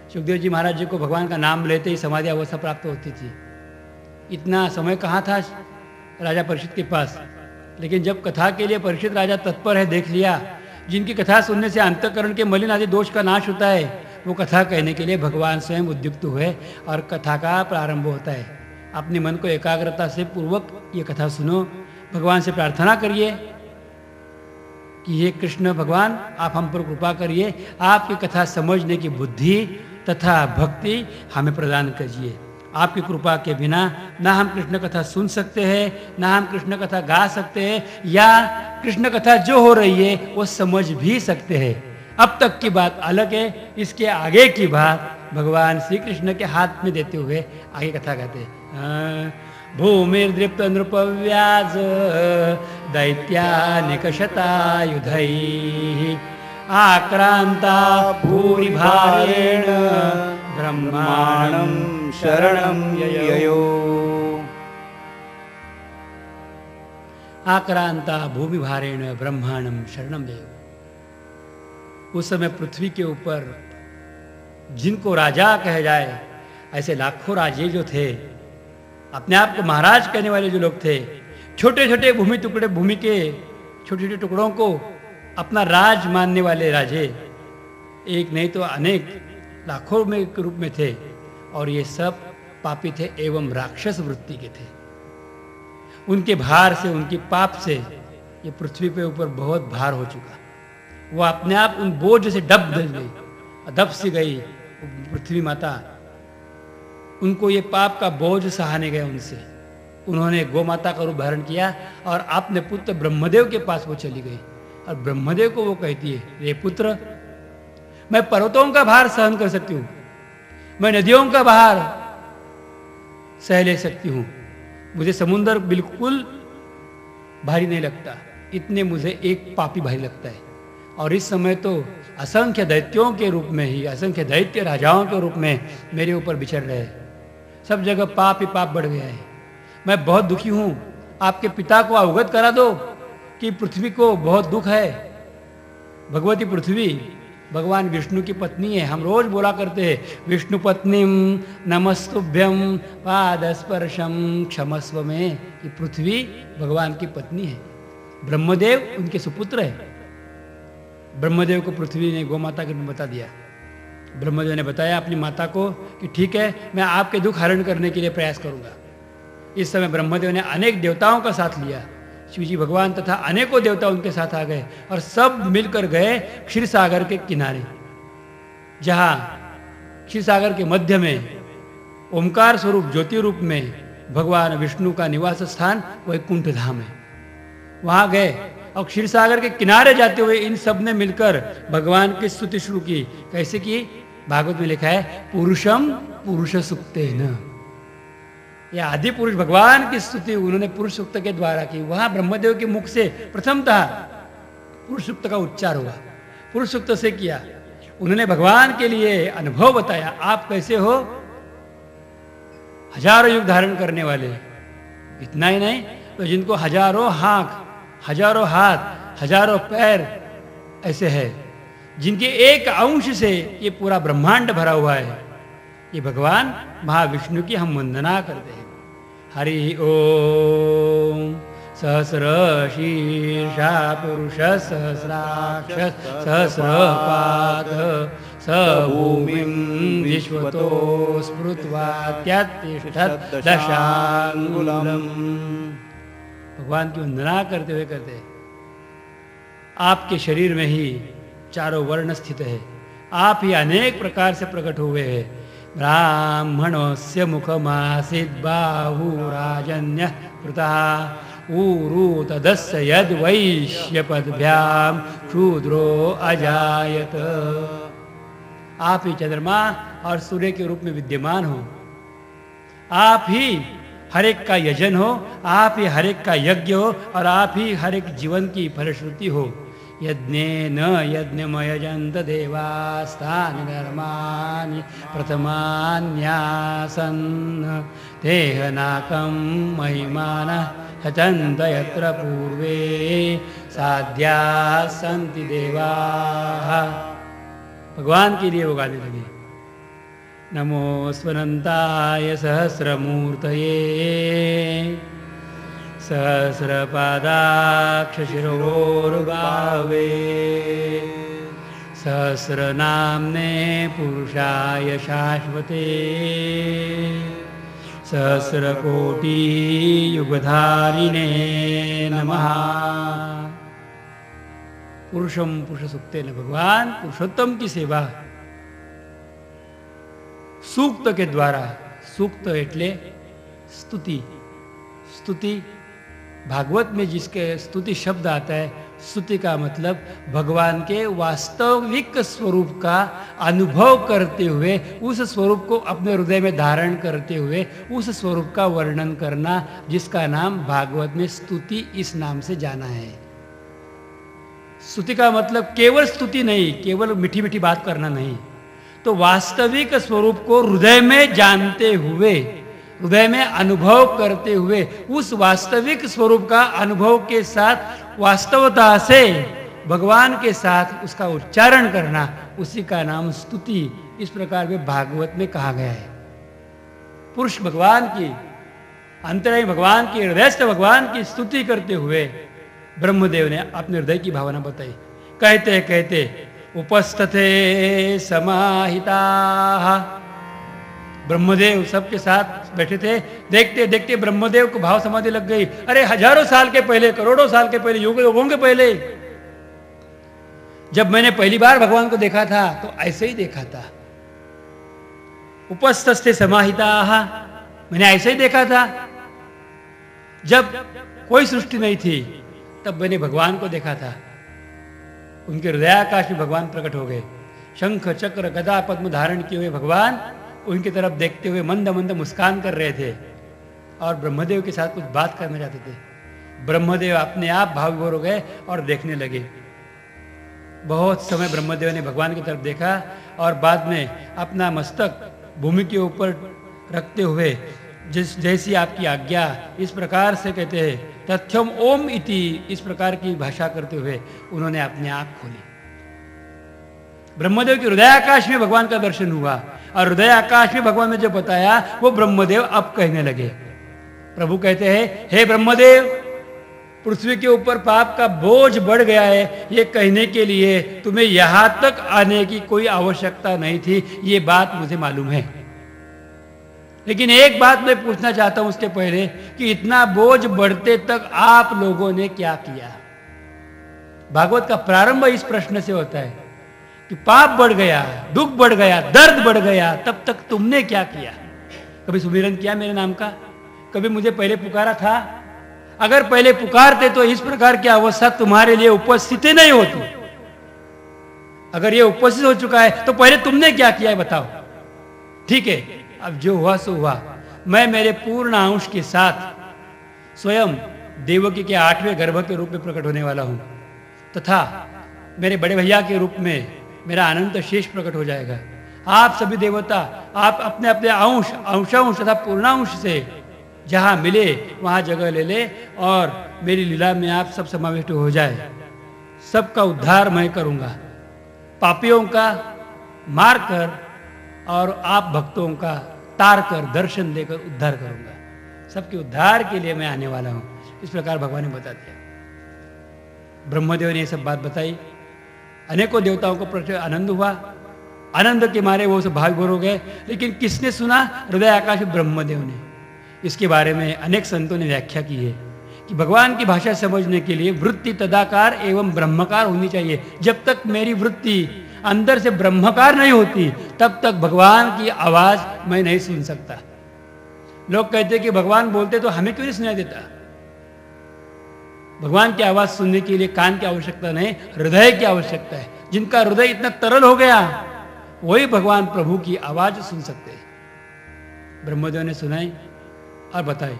सुखदेव जी महाराज जी को भगवान का नाम लेते ही समाधि अवस्था प्राप्त होती थी। इतना समय कहाँ था राजा परीक्षित के पास, लेकिन जब कथा के लिए परीक्षित राजा तत्पर है, देख लिया जिनकी कथा सुनने से अंतःकरण के मलिन आदि दोष का नाश होता है, वो कथा कहने के लिए भगवान स्वयं उद्युक्त हुए और कथा का प्रारंभ होता है। अपने मन को एकाग्रता से पूर्वक ये कथा सुनो, भगवान से प्रार्थना करिए कि हे कृष्ण भगवान, आप हम पर कृपा करिए, आपकी कथा समझने की बुद्धि तथा भक्ति हमें प्रदान कीजिए। आपकी कृपा के बिना ना हम कृष्ण कथा सुन सकते हैं, ना हम कृष्ण कथा गा सकते हैं, या कृष्ण कथा जो हो रही है वो समझ भी सकते हैं। अब तक की बात अलग है, इसके आगे की बात भगवान श्री कृष्ण के हाथ में देते हुए आगे कथा कहते हैं। भूमिर्दृप्त नृपव्याज दैत्यानिकशतायुधैः आक्रांता भूरि भारेण ब्रह्माणं शरणं ययो। आक्रांता भूमि भारेण ब्रह्मांडम शरणम देव। उस समय पृथ्वी के ऊपर जिनको राजा कहे जाए ऐसे लाखों राजे जो थे, अपने आप को महाराज कहने वाले जो लोग थे, छोटे छोटे भूमि के छोटे छोटे टुकड़ों को अपना राज मानने वाले राजे एक नहीं तो अनेक लाखों में के रूप में थे। और ये सब पापी थे एवं राक्षस वृत्ति के थे। उनके भार से, उनके पाप से ये पृथ्वी पे ऊपर बहुत भार हो चुका। वो अपने आप उन बोझ से दब सी गई पृथ्वी माता। उनको ये पाप का बोझ सहाने गए उनसे। उन्होंने गौ माता का रूप धारण किया और अपने पुत्र ब्रह्मदेव के पास वो चली गई। और ब्रह्मदेव को वो कहती है, रे पुत्र, मैं पर्वतों का भार सहन कर सकती हूँ, मैं नदियों का भार सह ले सकती हूँ, मुझे समुद्र बिल्कुल भारी नहीं लगता, इतने मुझे एक पापी भारी लगता है। और इस समय तो असंख्य दैत्यों के रूप में ही, असंख्य दैत्य राजाओं के रूप में मेरे ऊपर विचर रहे हैं। सब जगह पाप ही पाप बढ़ गया है। मैं बहुत दुखी हूँ। आपके पिता को अवगत करा दो कि पृथ्वी को बहुत दुख है। भगवती पृथ्वी भगवान विष्णु की पत्नी है। हम रोज बोला करते हैं, विष्णु पत्नीम नमस्तुभ्यम पादस्पर्शम क्षमस्व में। कि पृथ्वी भगवान की पत्नी है, ब्रह्मदेव उनके सुपुत्र है। ब्रह्मदेव को पृथ्वी ने गौ माता के रूप में बता दिया। ब्रह्मदेव ने बताया अपनी माता को कि ठीक है, मैं आपके दुख हरण करने के लिए प्रयास करूंगा। इस समय ब्रह्मदेव ने अनेक देवताओं का साथ लिया। शिवजी भगवान तथा अनेकों देवता उनके साथ आ गए और सब मिलकर गए क्षीर सागर के किनारे, जहां क्षीर सागर के मध्य में ओमकार स्वरूप ज्योति रूप में भगवान विष्णु का निवास स्थान वैकुंठ धाम है। वहां गए और क्षीर सागर के किनारे जाते हुए इन सब ने मिलकर भगवान की स्तुति शुरू की। कैसे की? भागवत में लिखा है, पुरुषम पुरुष सुक्तेन। यह आदि पुरुष भगवान की स्तुति उन्होंने पुरुष सूक्त के द्वारा की। वहां ब्रह्मदेव के मुख से प्रथमतः पुरुष सूक्त का उच्चार हुआ। पुरुष सूक्त से किया। उन्होंने भगवान के लिए अनुभव बताया, आप कैसे हो, हजारों युग धारण करने वाले। इतना ही नहीं तो जिनको हजारों आंख, हजारों हाथ, हजारों पैर ऐसे है, जिनके एक अंश से ये पूरा ब्रह्मांड भरा हुआ है, ये भगवान महाविष्णु की हम वंदना करते हैं। हरि ओम सहस्र शीर्षा पुरुष सहस्राक्ष सहस्रपाद स भूमिं विश्वतो स्मृत्वा त्यतिष्ठत् दशांगुलम्। भगवान की वंदना करते हुए कहते हैं, आपके शरीर में ही चारों वर्ण स्थित है। आप ही अनेक प्रकार से प्रकट हुए हैं। ब्राह्मणस्य मुखमासीत् बाहुराजन्य कृतः ऊरू तदस्य यद वैश्यपद्भ्याम शूद्रो अजायत। आप ही चंद्रमा और सूर्य के रूप में विद्यमान हो। आप ही हर एक का यजन हो, आप ही हर एक का यज्ञ हो और आप ही हर एक जीवन की फलश्रुति हो। यज्ञेन यज्ञमयजन्त देवास्तानि धर्माणि प्रथमान्यासन् देहनाकं महिमानः हचन्त यत्र पूर्वे साध्याः सन्ति देवाः। भगवान के लिए वो गाने लगे। नमो स्वनन्ताय सहस्रमूर्तये सहस्रपादाक्षशिरोर्बावे सहस्रनाम्ने पुरुषाय शाश्वते सहस्रकोटियुगधारिणे नमः। पुरुषम पुरुष सुक्तेन, भगवान पुरुषोत्तम की सेवा सूक्त के द्वारा। सूक्त एटले स्तुति। स्तुति भागवत में जिसके स्तुति शब्द आता है, स्तुति का मतलब भगवान के वास्तविक स्वरूप का अनुभव करते हुए, उस स्वरूप को अपने हृदय में धारण करते हुए उस स्वरूप का वर्णन करना, जिसका नाम भागवत में स्तुति इस नाम से जाना है। स्तुति का मतलब केवल स्तुति नहीं, केवल मीठी मीठी बात करना नहीं, तो वास्तविक स्वरूप को हृदय में जानते हुए, हृदय में अनुभव करते हुए, उस वास्तविक स्वरूप का अनुभव के साथ वास्तवता से भगवान के साथ उसका उच्चारण करना, उसी का नाम स्तुति इस प्रकार में भागवत में कहा गया है। पुरुष भगवान की, अंतरायी भगवान की, हृदयस्थ भगवान की स्तुति करते हुए ब्रह्मदेव ने अपने हृदय की भावना बताई। कहते कहते उपस्थिते समाहिता, ब्रह्मदेव सबके साथ बैठे थे। देखते देखते ब्रह्मदेव को भाव समाधि लग गई। अरे हजारों साल के पहले, करोड़ों साल के पहले, युगों के पहले जब मैंने पहली बार भगवान को देखा था तो ऐसे ही देखा था। उपस्थिते समाहिता, मैंने ऐसे ही देखा था। जब कोई सृष्टि नहीं थी तब मैंने भगवान को देखा था। उनके हृदयाकाश में भगवान प्रकट हो गए। शंख चक्र गदा पद्म धारण किए हुए भगवान उनकी तरफ देखते हुए मंद मंद मुस्कान कर रहे थे और ब्रह्मदेव के साथ कुछ बात करना चाहते थे। ब्रह्मदेव अपने आप भाव विभोर हो गए और देखने लगे। बहुत समय ब्रह्मदेव ने भगवान की तरफ देखा और बाद में अपना मस्तक भूमि के ऊपर रखते हुए, जैसी आपकी आज्ञा, इस प्रकार से कहते हैं तथ्यम ओम इति, इस प्रकार की भाषा करते हुए उन्होंने अपनी आंख खोली। ब्रह्मदेव के हृदयाकाश में भगवान का दर्शन हुआ और हृदय आकाश में भगवान ने जो बताया वो ब्रह्मदेव अब कहने लगे। प्रभु कहते हैं, हे ब्रह्मदेव, पृथ्वी के ऊपर पाप का बोझ बढ़ गया है, ये कहने के लिए तुम्हें यहां तक आने की कोई आवश्यकता नहीं थी, ये बात मुझे मालूम है। लेकिन एक बात मैं पूछना चाहता हूं उसके पहले कि इतना बोझ बढ़ते तक आप लोगों ने क्या किया। भागवत का प्रारंभ इस प्रश्न से होता है कि पाप बढ़ गया, दुख बढ़ गया, दर्द बढ़ गया, तब तक तुमने क्या किया। कभी सुमिरन किया मेरे नाम का? कभी मुझे पहले पुकारा था? अगर पहले पुकारते तो इस प्रकार की अवस्था तुम्हारे लिए उपस्थित नहीं होती। अगर ये उपस्थित हो चुका है तो पहले तुमने क्या किया है बताओ। ठीक है, अब जो हुआ सो हुआ। मैं मेरे पूर्ण अंश के साथ स्वयं देवकी के 8वें गर्भ के रूप में प्रकट होने वाला हूं तथा मेरे बड़े भैया के रूप में मेरा अनंत शेष प्रकट हो जाएगा। आप सभी देवता, आप अपने अपने अंश, अंशांश तथा पूर्णांश से जहां मिले वहां जगह ले ले और मेरी लीला में आप सब समाविष्ट हो जाए। सबका उद्धार मैं करूंगा, पापियों का मार कर और आप भक्तों का तार कर, दर्शन देकर उद्धार करूंगा। सबके उद्धार के लिए मैं आने वाला हूं। इस प्रकार भगवान ने बता दिया। ब्रह्मदेव ने यह सब बात बताई। अनेकों देवताओं को प्रति आनंद हुआ। आनंद के मारे वो सब भाव विभोर हो गए। लेकिन किसने सुना? हृदय आकाश में ब्रह्मदेव ने। इसके बारे में अनेक संतों ने व्याख्या की है कि भगवान की भाषा समझने के लिए वृत्ति तदाकार एवं ब्रह्मकार होनी चाहिए। जब तक मेरी वृत्ति अंदर से ब्रह्मकार नहीं होती तब तक भगवान की आवाज मैं नहीं सुन सकता। लोग कहते कि भगवान बोलते तो हमें क्यों नहीं सुनाई देता? भगवान की आवाज सुनने के लिए कान की आवश्यकता नहीं, हृदय की आवश्यकता है। जिनका हृदय इतना तरल हो गया वही भगवान प्रभु की आवाज सुन सकते हैं। ब्रह्मदेव ने सुनाई और बताई।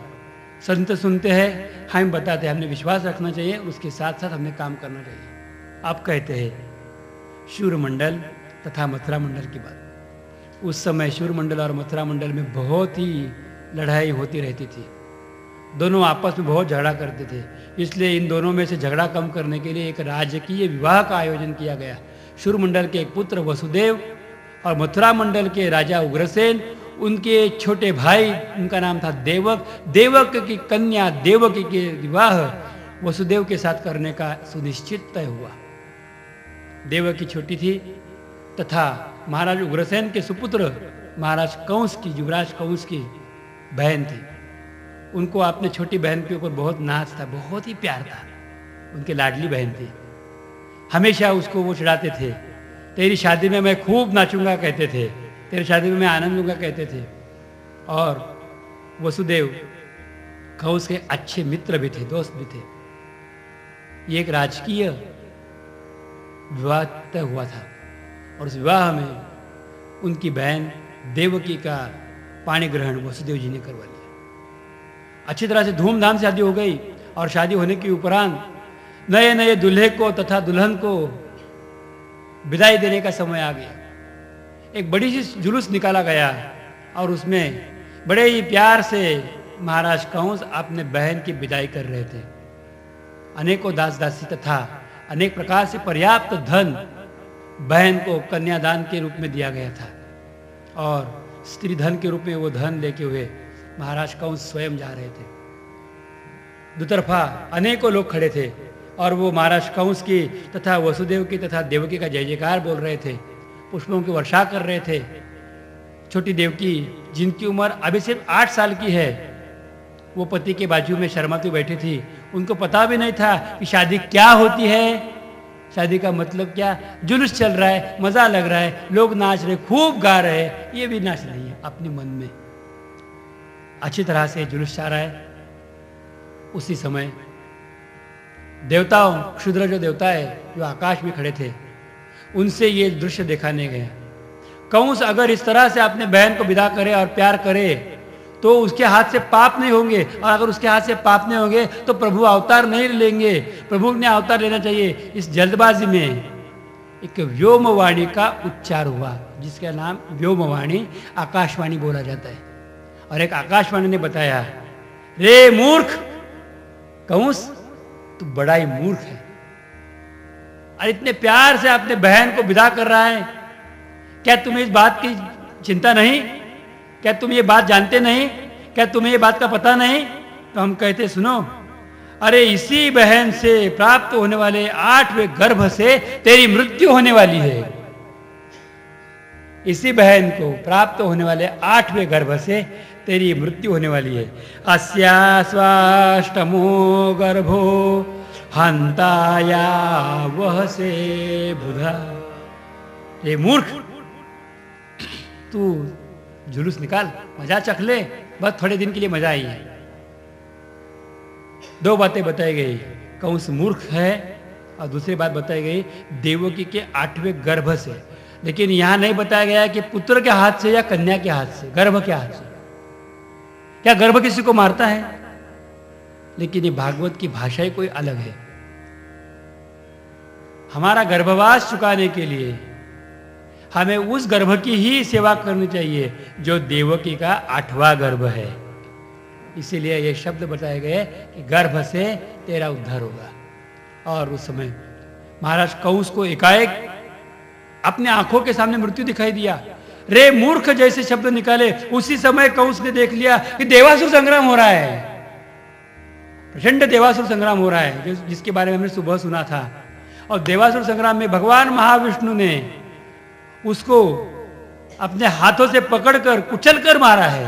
संत सुनते हैं, हम बताते हैं। हमने विश्वास रखना चाहिए, उसके साथ साथ हमने काम करना चाहिए। आप कहते हैं शूर मंडल तथा मथुरा मंडल की बात। उस समय शूर मंडल और मथुरा मंडल में बहुत ही लड़ाई होती रहती थी। दोनों आपस में बहुत झगड़ा करते थे। इसलिए इन दोनों में से झगड़ा कम करने के लिए एक राजकीय विवाह का आयोजन किया गया। शूर मंडल के एक पुत्र वसुदेव और मथुरा मंडल के राजा उग्रसेन, उनके छोटे भाई, उनका नाम था देवक। देवक की कन्या देवकी के विवाह वसुदेव के साथ करने का सुनिश्चित तय हुआ। देवकी छोटी थी तथा महाराज उग्रसेन के सुपुत्र महाराज कंस की, युवराज कंस की बहन थी। उनको अपने छोटी बहन के ऊपर बहुत नाच था, बहुत ही प्यार था। उनकी लाडली बहन थी। हमेशा उसको वो चिढ़ाते थे। तेरी शादी में मैं खूब नाचूंगा कहते थे, तेरी शादी में मैं आनंद लूंगा कहते थे। और वसुदेव कंस के अच्छे मित्र भी थे, दोस्त भी थे। ये एक राजकीय विवाह तय हुआ था और उस विवाह में उनकी बहन देवकी का पाणी ग्रहण वसुदेव जी ने करवा लिया। अच्छी तरह से धूमधाम से शादी हो गई और शादी होने के उपरांत नए नए दूल्हे को तथा दुल्हन को विदाई देने का समय आ गया। एक बड़ी सी जुलूस निकाला गया और उसमें बड़े ही प्यार से महाराज कंस अपने बहन की विदाई कर रहे थे। अनेकों दास दासी तथा अनेक प्रकार से पर्याप्त धन बहन को कन्यादान के रूप में दिया गया था और स्त्री धन के रूप में वो धन लेके हुए महाराज कंस स्वयं जा रहे थे। दुतरफा अनेकों लोग खड़े थे और वो महाराज कंस की तथा वसुदेव की तथा देवकी का जय जयकार बोल रहे थे, पुष्पों की वर्षा कर रहे थे। छोटी देवकी जिनकी उम्र अभी सिर्फ 8 साल की है, वो पति के बाजू में शर्माती बैठी थी। उनको पता भी नहीं था कि शादी क्या होती है, शादी का मतलब क्या। जुलूस चल रहा है, मजा लग रहा है, लोग नाच रहे, खूब गा रहे हैं, ये भी नाच रही है अपने मन में। अच्छी तरह से जुलूस चल रहा है। उसी समय देवताओं, क्षुद्र जो देवता है जो आकाश में खड़े थे, उनसे ये दृश्य दिखाने गए। कंस अगर इस तरह से अपने बहन को विदा करे और प्यार करे तो उसके हाथ से पाप नहीं होंगे, और अगर उसके हाथ से पाप नहीं होंगे तो प्रभु अवतार नहीं लेंगे। प्रभु ने अवतार लेना चाहिए। इस जल्दबाजी में एक व्योमवाणी का उच्चार हुआ, जिसका नाम व्योमवाणी आकाशवाणी बोला जाता है। और एक आकाशवाणी ने बताया, रे मूर्ख कंस, तू बड़ा ही मूर्ख है और इतने प्यार से अपने बहन को विदा कर रहा है। क्या तुम्हें इस बात की चिंता नहीं? क्या तुम ये बात जानते नहीं? क्या तुम्हें ये बात का पता नहीं? तो हम कहते, सुनो, अरे इसी बहन से प्राप्त होने वाले 8वें गर्भ से तेरी मृत्यु होने वाली है। इसी बहन को प्राप्त होने वाले 8वें गर्भ से तेरी मृत्यु होने वाली है। अस्या स्वाष्टमो गर्भो हंताया वह से बुधा। ये मूर्ख, तू जुलूस निकाल, मजा चख ले, बस थोड़े दिन के लिए मजा आई है। 2 बातें बताई गई, कंस मूर्ख है और दूसरी बात बताई गई देवकी के 8वें गर्भ से। लेकिन यहां नहीं बताया गया कि पुत्र के हाथ से या कन्या के हाथ से, गर्भ के हाथ से। क्या गर्भ किसी को मारता है? लेकिन ये भागवत की भाषा ही कोई अलग है। हमारा गर्भवास चुकाने के लिए हमें उस गर्भ की ही सेवा करनी चाहिए जो देवकी का 8वां गर्भ है। इसीलिए ये शब्द बताए गए कि गर्भ से तेरा उद्धार होगा। और उस समय महाराज कंस को एकाएक अपने आंखों के सामने मृत्यु दिखाई दिया। रे मूर्ख जैसे शब्द निकाले, उसी समय कंस ने देख लिया कि देवासुर संग्राम हो रहा है। प्रचंड देवासुर संग्राम हो रहा है, जिसके बारे में हमने सुबह सुना था। और देवासुर संग्राम में भगवान महाविष्णु ने उसको अपने हाथों से पकड़कर कुचलकर मारा है।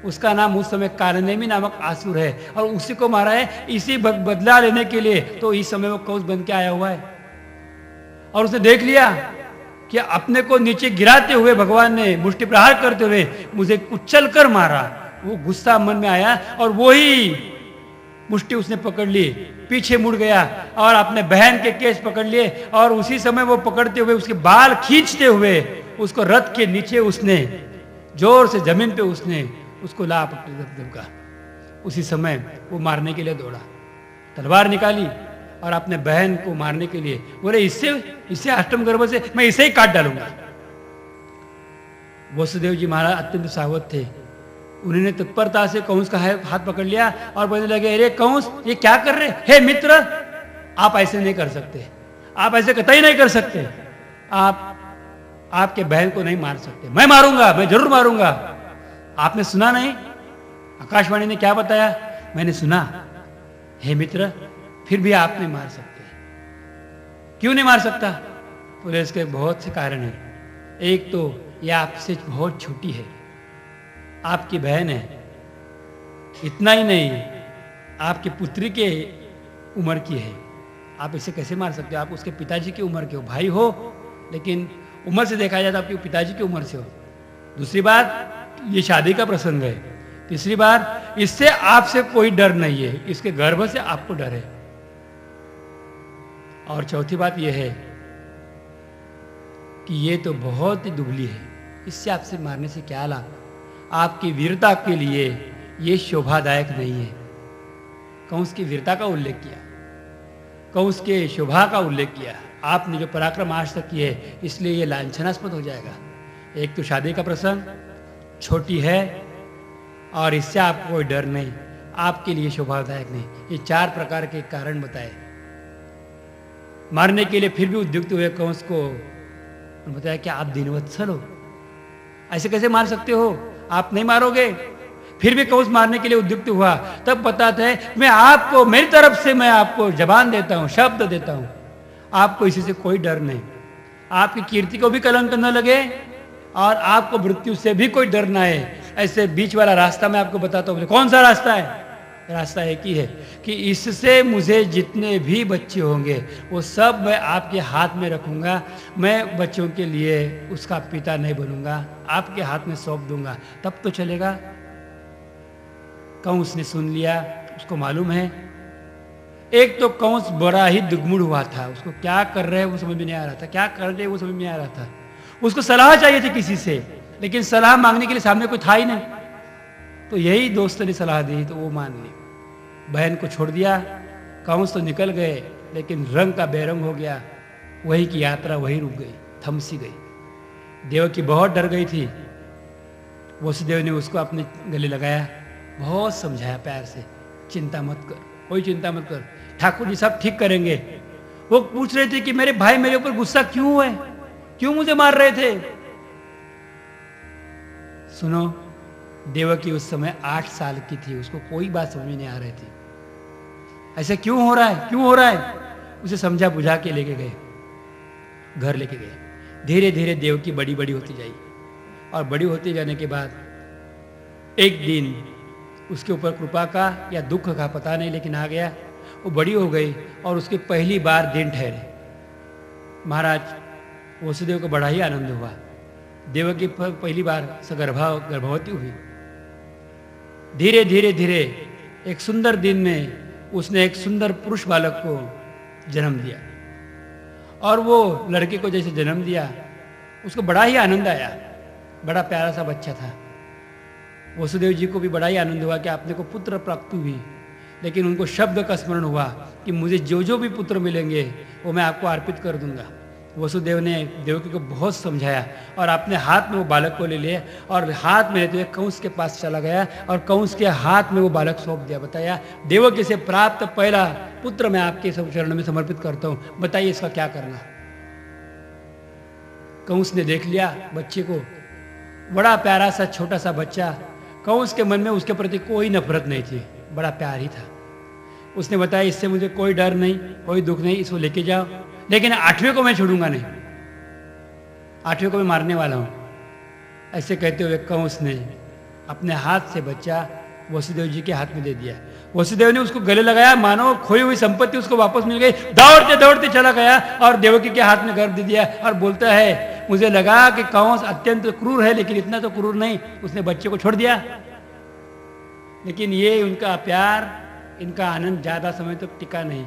उसका नाम उस समय कालनेमी नामक आसुर है और उसी को मारा है इसी बदला लेने के लिए। तो इस समय वो कंस बन के आया हुआ है और उसने देख लिया कि अपने को नीचे गिराते हुए भगवान ने मुष्टि प्रहार करते हुए मुझे कुचलकर मारा। वो गुस्सा मन में आया और वही मुष्टि उसने पकड़ ली, पीछे मुड़ गया और अपने बहन के केस पकड़ लिए और उसी समय वो पकड़ते हुए उसके बाल खींचते हुए उसको रथ के नीचे उसने जोर से जमीन पे उसने उसको ला पकड़ा। उसी समय वो मारने के लिए दौड़ा, तलवार निकाली और अपने बहन को मारने के लिए बोले, इससे अष्टम गर्भ से मैं इसे ही काट डालूंगा। वसुदेव जी महाराज अत्यंत सावध थे। उन्होंने तत्परता से कंस का हाथ पकड़ लिया और बोलने लगे, अरे कंस, ये क्या कर रहे? हे मित्र, आप ऐसे नहीं कर सकते, आप ऐसे कतई नहीं कर सकते। आप आपके बहन को नहीं मार सकते। मैं मारूंगा, मैं जरूर मारूंगा। आपने सुना नहीं आकाशवाणी ने क्या बताया? मैंने सुना। हे मित्र, फिर भी आप नहीं मार सकते। क्यों नहीं मार सकता? बोले, इसके बहुत से कारण हैं। एक तो ये आपसे बहुत छोटी है, आपकी बहन है। इतना ही नहीं, आपकी पुत्री के उम्र की है। आप इसे कैसे मार सकते हो? आप उसके पिताजी की उम्र के हो, भाई हो, लेकिन उम्र से देखा जाए तो आपकी पिताजी की उम्र से हो। दूसरी बात, ये शादी का प्रसंग है। तीसरी बार, इससे आपसे कोई डर नहीं है, इसके गर्भ से आपको डर है। और चौथी बात यह है कि ये तो बहुत ही दुबली है, इससे आपसे मारने से क्या लाभ? आपकी वीरता के लिए ये शोभादायक नहीं है। कंस की वीरता का उल्लेख किया। कंस के शोभा का उल्लेख किया। आपने जो पराक्रम आज तक किए इसलिए ये लांछनास्पद हो जाएगा। एक तो शादी का प्रसंग, छोटी है और इससे आपको कोई डर नहीं, आपके लिए शोभादायक नहीं। ये 4 प्रकार के कारण बताए। मारने के लिए फिर भी उद्युक्त हुए कंस को बताया कि आप दीनवत्सल हो, ऐसे कैसे मार सकते हो, आप नहीं मारोगे। फिर भी कंस मारने के लिए उद्युक्त हुआ। तब बताते हैं मैं आपको, मेरी तरफ से मैं आपको जबान देता हूं, शब्द देता हूं, आपको इसी से कोई डर नहीं, आपकी कीर्ति को भी कलंक न लगे और आपको मृत्यु से भी कोई डर ना है। ऐसे बीच वाला रास्ता मैं आपको बताता हूं। कौन सा रास्ता है? रास्ता एक ही है कि इससे मुझे जितने भी बच्चे होंगे वो सब मैं आपके हाथ में रखूंगा। मैं बच्चों के लिए उसका पिता नहीं बनूंगा, आपके हाथ में सौंप दूंगा, तब तो चलेगा। कंस ने सुन लिया, उसको मालूम है। एक तो कंस बड़ा ही दुगमुड़ हुआ था, उसको क्या कर रहे हैं वो समझ में नहीं आ रहा था, क्या कर रहे हैं वो समझ में नहीं आ रहा था। उसको सलाह चाहिए थी किसी से, लेकिन सलाह मांगने के लिए सामने कोई था ही नहीं। तो यही दोस्त ने सलाह दी तो वो मान ली, बहन को छोड़ दिया। कंस तो निकल गए लेकिन रंग का बेरंग हो गया। वही की यात्रा वही रुक गई, थम सी गई। देवकी बहुत डर गई थी। वसुदेव ने उसको अपने गले लगाया, बहुत समझाया प्यार से, चिंता मत कर, कोई चिंता मत कर, ठाकुर जी सब ठीक करेंगे। वो पूछ रहे थे कि मेरे भाई मेरे ऊपर गुस्सा क्यों हुए, क्यों मुझे मार रहे थे। सुनो, देवकी उस समय 8 साल की थी, उसको कोई बात समझ में नहीं आ रही थी। ऐसे क्यों हो रहा है, क्यों हो रहा है, उसे समझा बुझा के लेके गए, घर लेके गए। धीरे धीरे देवकी बड़ी बड़ी होती जाई और बड़ी होते जाने के बाद एक दिन उसके ऊपर कृपा का या दुख का पता नहीं, लेकिन आ गया। वो बड़ी हो गई और उसके पहली बार दिन ठहरे। महाराज वसुदेव को बड़ा ही आनंद हुआ। देवकी पहली बार गर्भवती हुई। धीरे धीरे धीरे एक सुंदर दिन में उसने एक सुंदर पुरुष बालक को जन्म दिया और वो लड़के को जैसे जन्म दिया उसको बड़ा ही आनंद आया। बड़ा प्यारा सा बच्चा था। वसुदेव जी को भी बड़ा ही आनंद हुआ कि आपने को पुत्र प्राप्त हुई, लेकिन उनको शब्द का स्मरण हुआ कि मुझे जो जो भी पुत्र मिलेंगे वो मैं आपको अर्पित कर दूंगा। वसुदेव ने देवकी को बहुत समझाया और अपने हाथ में वो बालक को ले लिया और हाथ में लेते हुए कंस के पास चला गया और कंस के हाथ में वो बालक सौंप दिया। बताया देवकी से प्राप्त पहला पुत्र मैं आपके सब चरणों में समर्पित करता हूं, बताइए इसका क्या करना। कंस ने देख लिया बच्चे को, बड़ा प्यारा सा छोटा सा बच्चा। कंस के मन में उसके प्रति कोई नफरत नहीं थी, बड़ा प्यार ही था। उसने बताया इससे मुझे कोई डर नहीं, कोई दुख नहीं, इसको लेके जाओ, लेकिन 8वें को मैं छोड़ूंगा नहीं, 8वें को मैं मारने वाला हूं। ऐसे कहते हुए कंस ने अपने हाथ से बच्चा वसुदेव जी के हाथ में दे दिया। वसुदेव ने उसको गले लगाया, मानो खोई हुई संपत्ति उसको वापस मिल गई। दौड़ते दौड़ते चला गया और देवकी के हाथ में गर्भ दे दिया और बोलता है मुझे लगा कि कंस अत्यंत क्रूर है, लेकिन इतना तो क्रूर नहीं, उसने बच्चे को छोड़ दिया। लेकिन ये उनका प्यार, इनका आनंद ज्यादा समय तक टिका नहीं।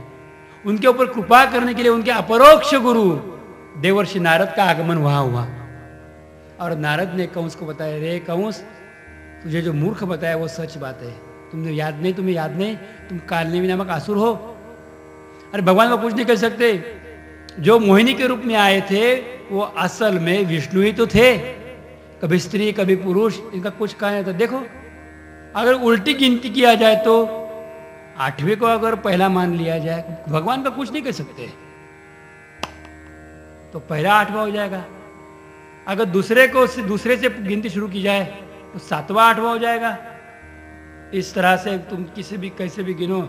उनके ऊपर कृपा करने के लिए उनके अपरोक्ष गुरु देवर्षि नारद का आगमन वहां हुआ और नारद ने कंस को बताया, रे कंस तुझे जो मूर्ख बताया वो सच बात है, तुम्हें याद नहीं, तुम कालनेमी नामक असुर हो। अरे भगवान को कुछ नहीं कर सकते, जो मोहिनी के रूप में आए थे वो असल में विष्णु ही तो थे, कभी स्त्री कभी पुरुष, इनका कुछ कहा नहीं था। देखो अगर उल्टी गिनती किया जाए तो 8वें को अगर पहला मान लिया जाए, भगवान का कुछ नहीं कर सकते, तो पहला 8वां हो जाएगा। अगर दूसरे से गिनती शुरू की जाए तो 7वां 8वां हो जाएगा। इस तरह से तुम कैसे भी गिनो,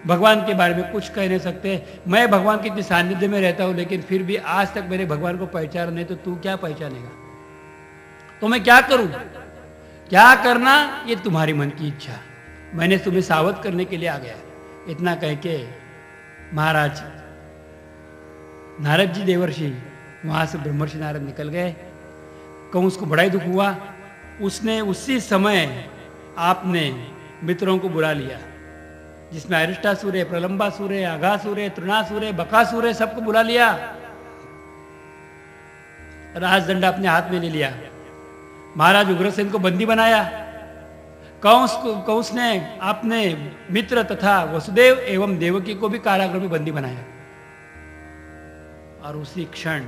भगवान के बारे में कुछ कह नहीं सकते। मैं भगवान के इतने सानिध्य में रहता हूं, लेकिन फिर भी आज तक मैंने भगवान को पहचाना नहीं, तो तू क्या पहचानेगा? तो मैं क्या करूं? क्या करना ये तुम्हारी मन की इच्छा, मैंने तुम्हें सावध करने के लिए आ गया। इतना कह के महाराज नारद जी देवर्षि वहां से ब्रह्मर्षि नारद निकल गए। कंस को बड़ा ही दुख हुआ। उसने उसी समय आपने मित्रों को बुला लिया, जिसमें अरिष्टासुर है, प्रलंबासुर है, अघासुर है, तृणासुर है, बकासुर है, सबको बुला लिया। राजदंड अपने हाथ में ले लिया। महाराज उग्रसेन को बंदी बनाया। कंस ने अपने मित्र तथा वसुदेव एवं देवकी को भी कारागृह में बंदी बनाया। और उसी क्षण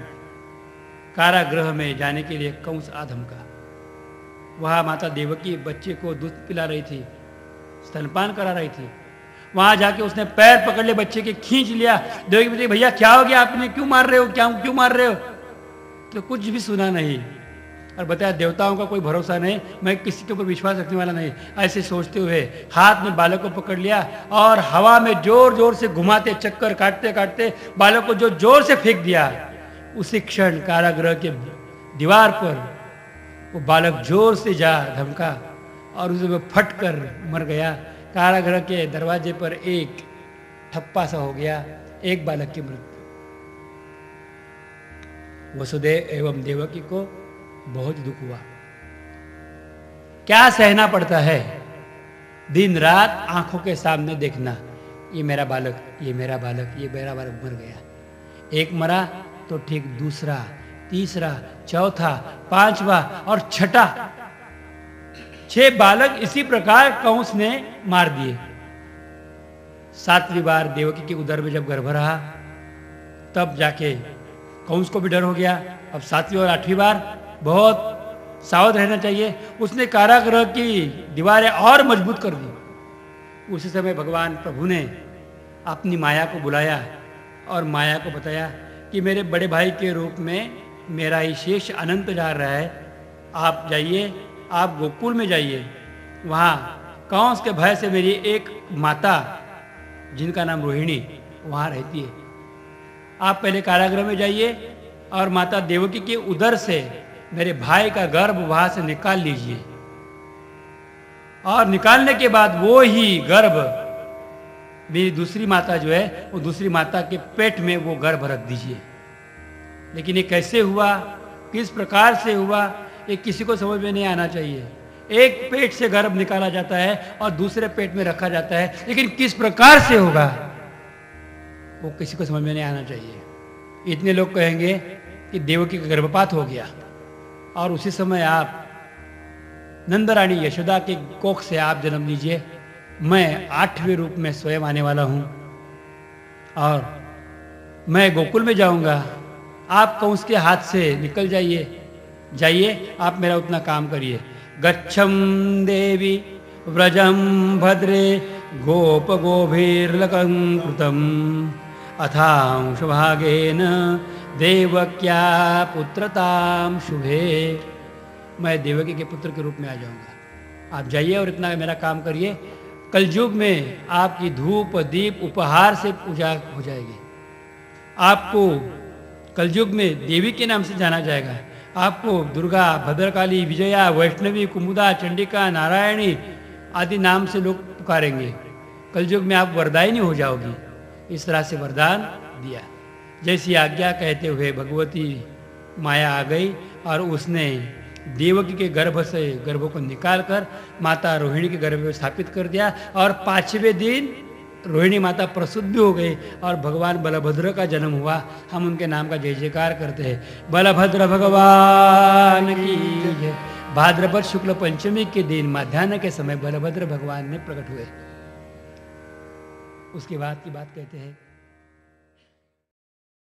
कारागृह में जाने के लिए कंस आ धमका। वहां माता देवकी बच्चे को दूध पिला रही थी, स्तनपान करा रही थी। वहां जाके उसने पैर पकड़ ले बच्चे के, खींच लिया। देवकी बोली, भैया क्या हो गया, आपने क्यों मार रहे हो, क्यों मार रहे हो? तो कुछ भी सुना नहीं और बताया देवताओं का कोई भरोसा नहीं, मैं किसी के ऊपर विश्वास रखने वाला नहीं। ऐसे सोचते हुए हाथ में बालक को पकड़ लिया और हवा में जोर जोर से घुमाते, चक्कर काटते काटते बालक को जो जोर से फेंक दिया, उसी क्षण कारागृह के दीवार पर वो बालक जोर से जा धमका और उसमें फट कर मर गया। कारागृह के दरवाजे पर एक ठप्पा सा हो गया, एक बालक की मृत्यु। वसुदेव एवं देवकी को बहुत दुख हुआ। क्या सहना पड़ता है दिन रात आंखों के सामने देखना, ये मेरा बालक, ये मेरा बालक, ये मेरा बालक मर गया। एक मरा तो ठीक दूसरा, तीसरा, चौथा, पांचवा और छठा, 6 बालक इसी प्रकार कंस ने मार दिए। 7वीं बार देवकी के उदर में जब गर्भ रहा तब जाके कंस को भी डर हो गया। अब 7वीं और 8वीं बार बहुत सावध रहना चाहिए। उसने कारागृह की दीवारें और मजबूत कर दी। उसी समय भगवान प्रभु ने अपनी माया को बुलाया और माया को बताया कि मेरे बड़े भाई के रूप में मेरा ही शेष अनंत जा रहा है, आप जाइए, आप गोकुल में जाइए। वहाँ कंस के भय से मेरी एक माता जिनका नाम रोहिणी वहाँ रहती है। आप पहले कारागृह में जाइए और माता देवकी के उदर से मेरे भाई का गर्भ वहां से निकाल लीजिए और निकालने के बाद वो ही गर्भ मेरी दूसरी माता जो है, वो दूसरी माता के पेट में वो गर्भ रख दीजिए। लेकिन ये कैसे हुआ, किस प्रकार से हुआ, ये किसी को समझ में नहीं आना चाहिए। एक पेट से गर्भ निकाला जाता है और दूसरे पेट में रखा जाता है, लेकिन किस प्रकार से होगा वो किसी को समझ में नहीं आना चाहिए। इतने लोग कहेंगे कि देवकी का गर्भपात हो गया और उसी समय आप नंदरानी यशोदा के कोख से आप जन्म लीजिए, मैं 8वें रूप में स्वयं आने वाला हूं और मैं गोकुल में जाऊंगा। आप कंस के हाथ से निकल जाइए, आप मेरा उतना काम करिए। गच्छम देवी व्रजम भद्रे गोप गोभीर्लकं कृतम अथांश भागेन देवक्या पुत्रताम शुभे। मैं देवकी के पुत्र के रूप में आ जाऊंगा, आप जाइए और इतना मेरा काम करिए। कलयुग में आपकी धूप दीप उपहार से पूजा हो जाएगी। आपको कलयुग में देवी के नाम से जाना जाएगा। आपको दुर्गा, भद्रकाली, विजया, वैष्णवी, कुमुदा, चंडिका, नारायणी आदि नाम से लोग पुकारेंगे। कलयुग में आप वरदायिनी हो जाओगी। इस तरह से वरदान दिया। जैसी आज्ञा कहते हुए भगवती माया आ गई और उसने देवकी के गर्भ से गर्भ को निकालकर माता रोहिणी के गर्भ में स्थापित कर दिया और 5वें दिन रोहिणी माता प्रसूत भी हो गई और भगवान बलभद्र का जन्म हुआ। हम उनके नाम का जय जयकार करते हैं। बलभद्र भगवान की जय। भाद्रपद शुक्ल पंचमी के दिन मध्याह्न के समय बलभद्र भगवान में प्रकट हुए। उसके बाद की बात कहते हैं।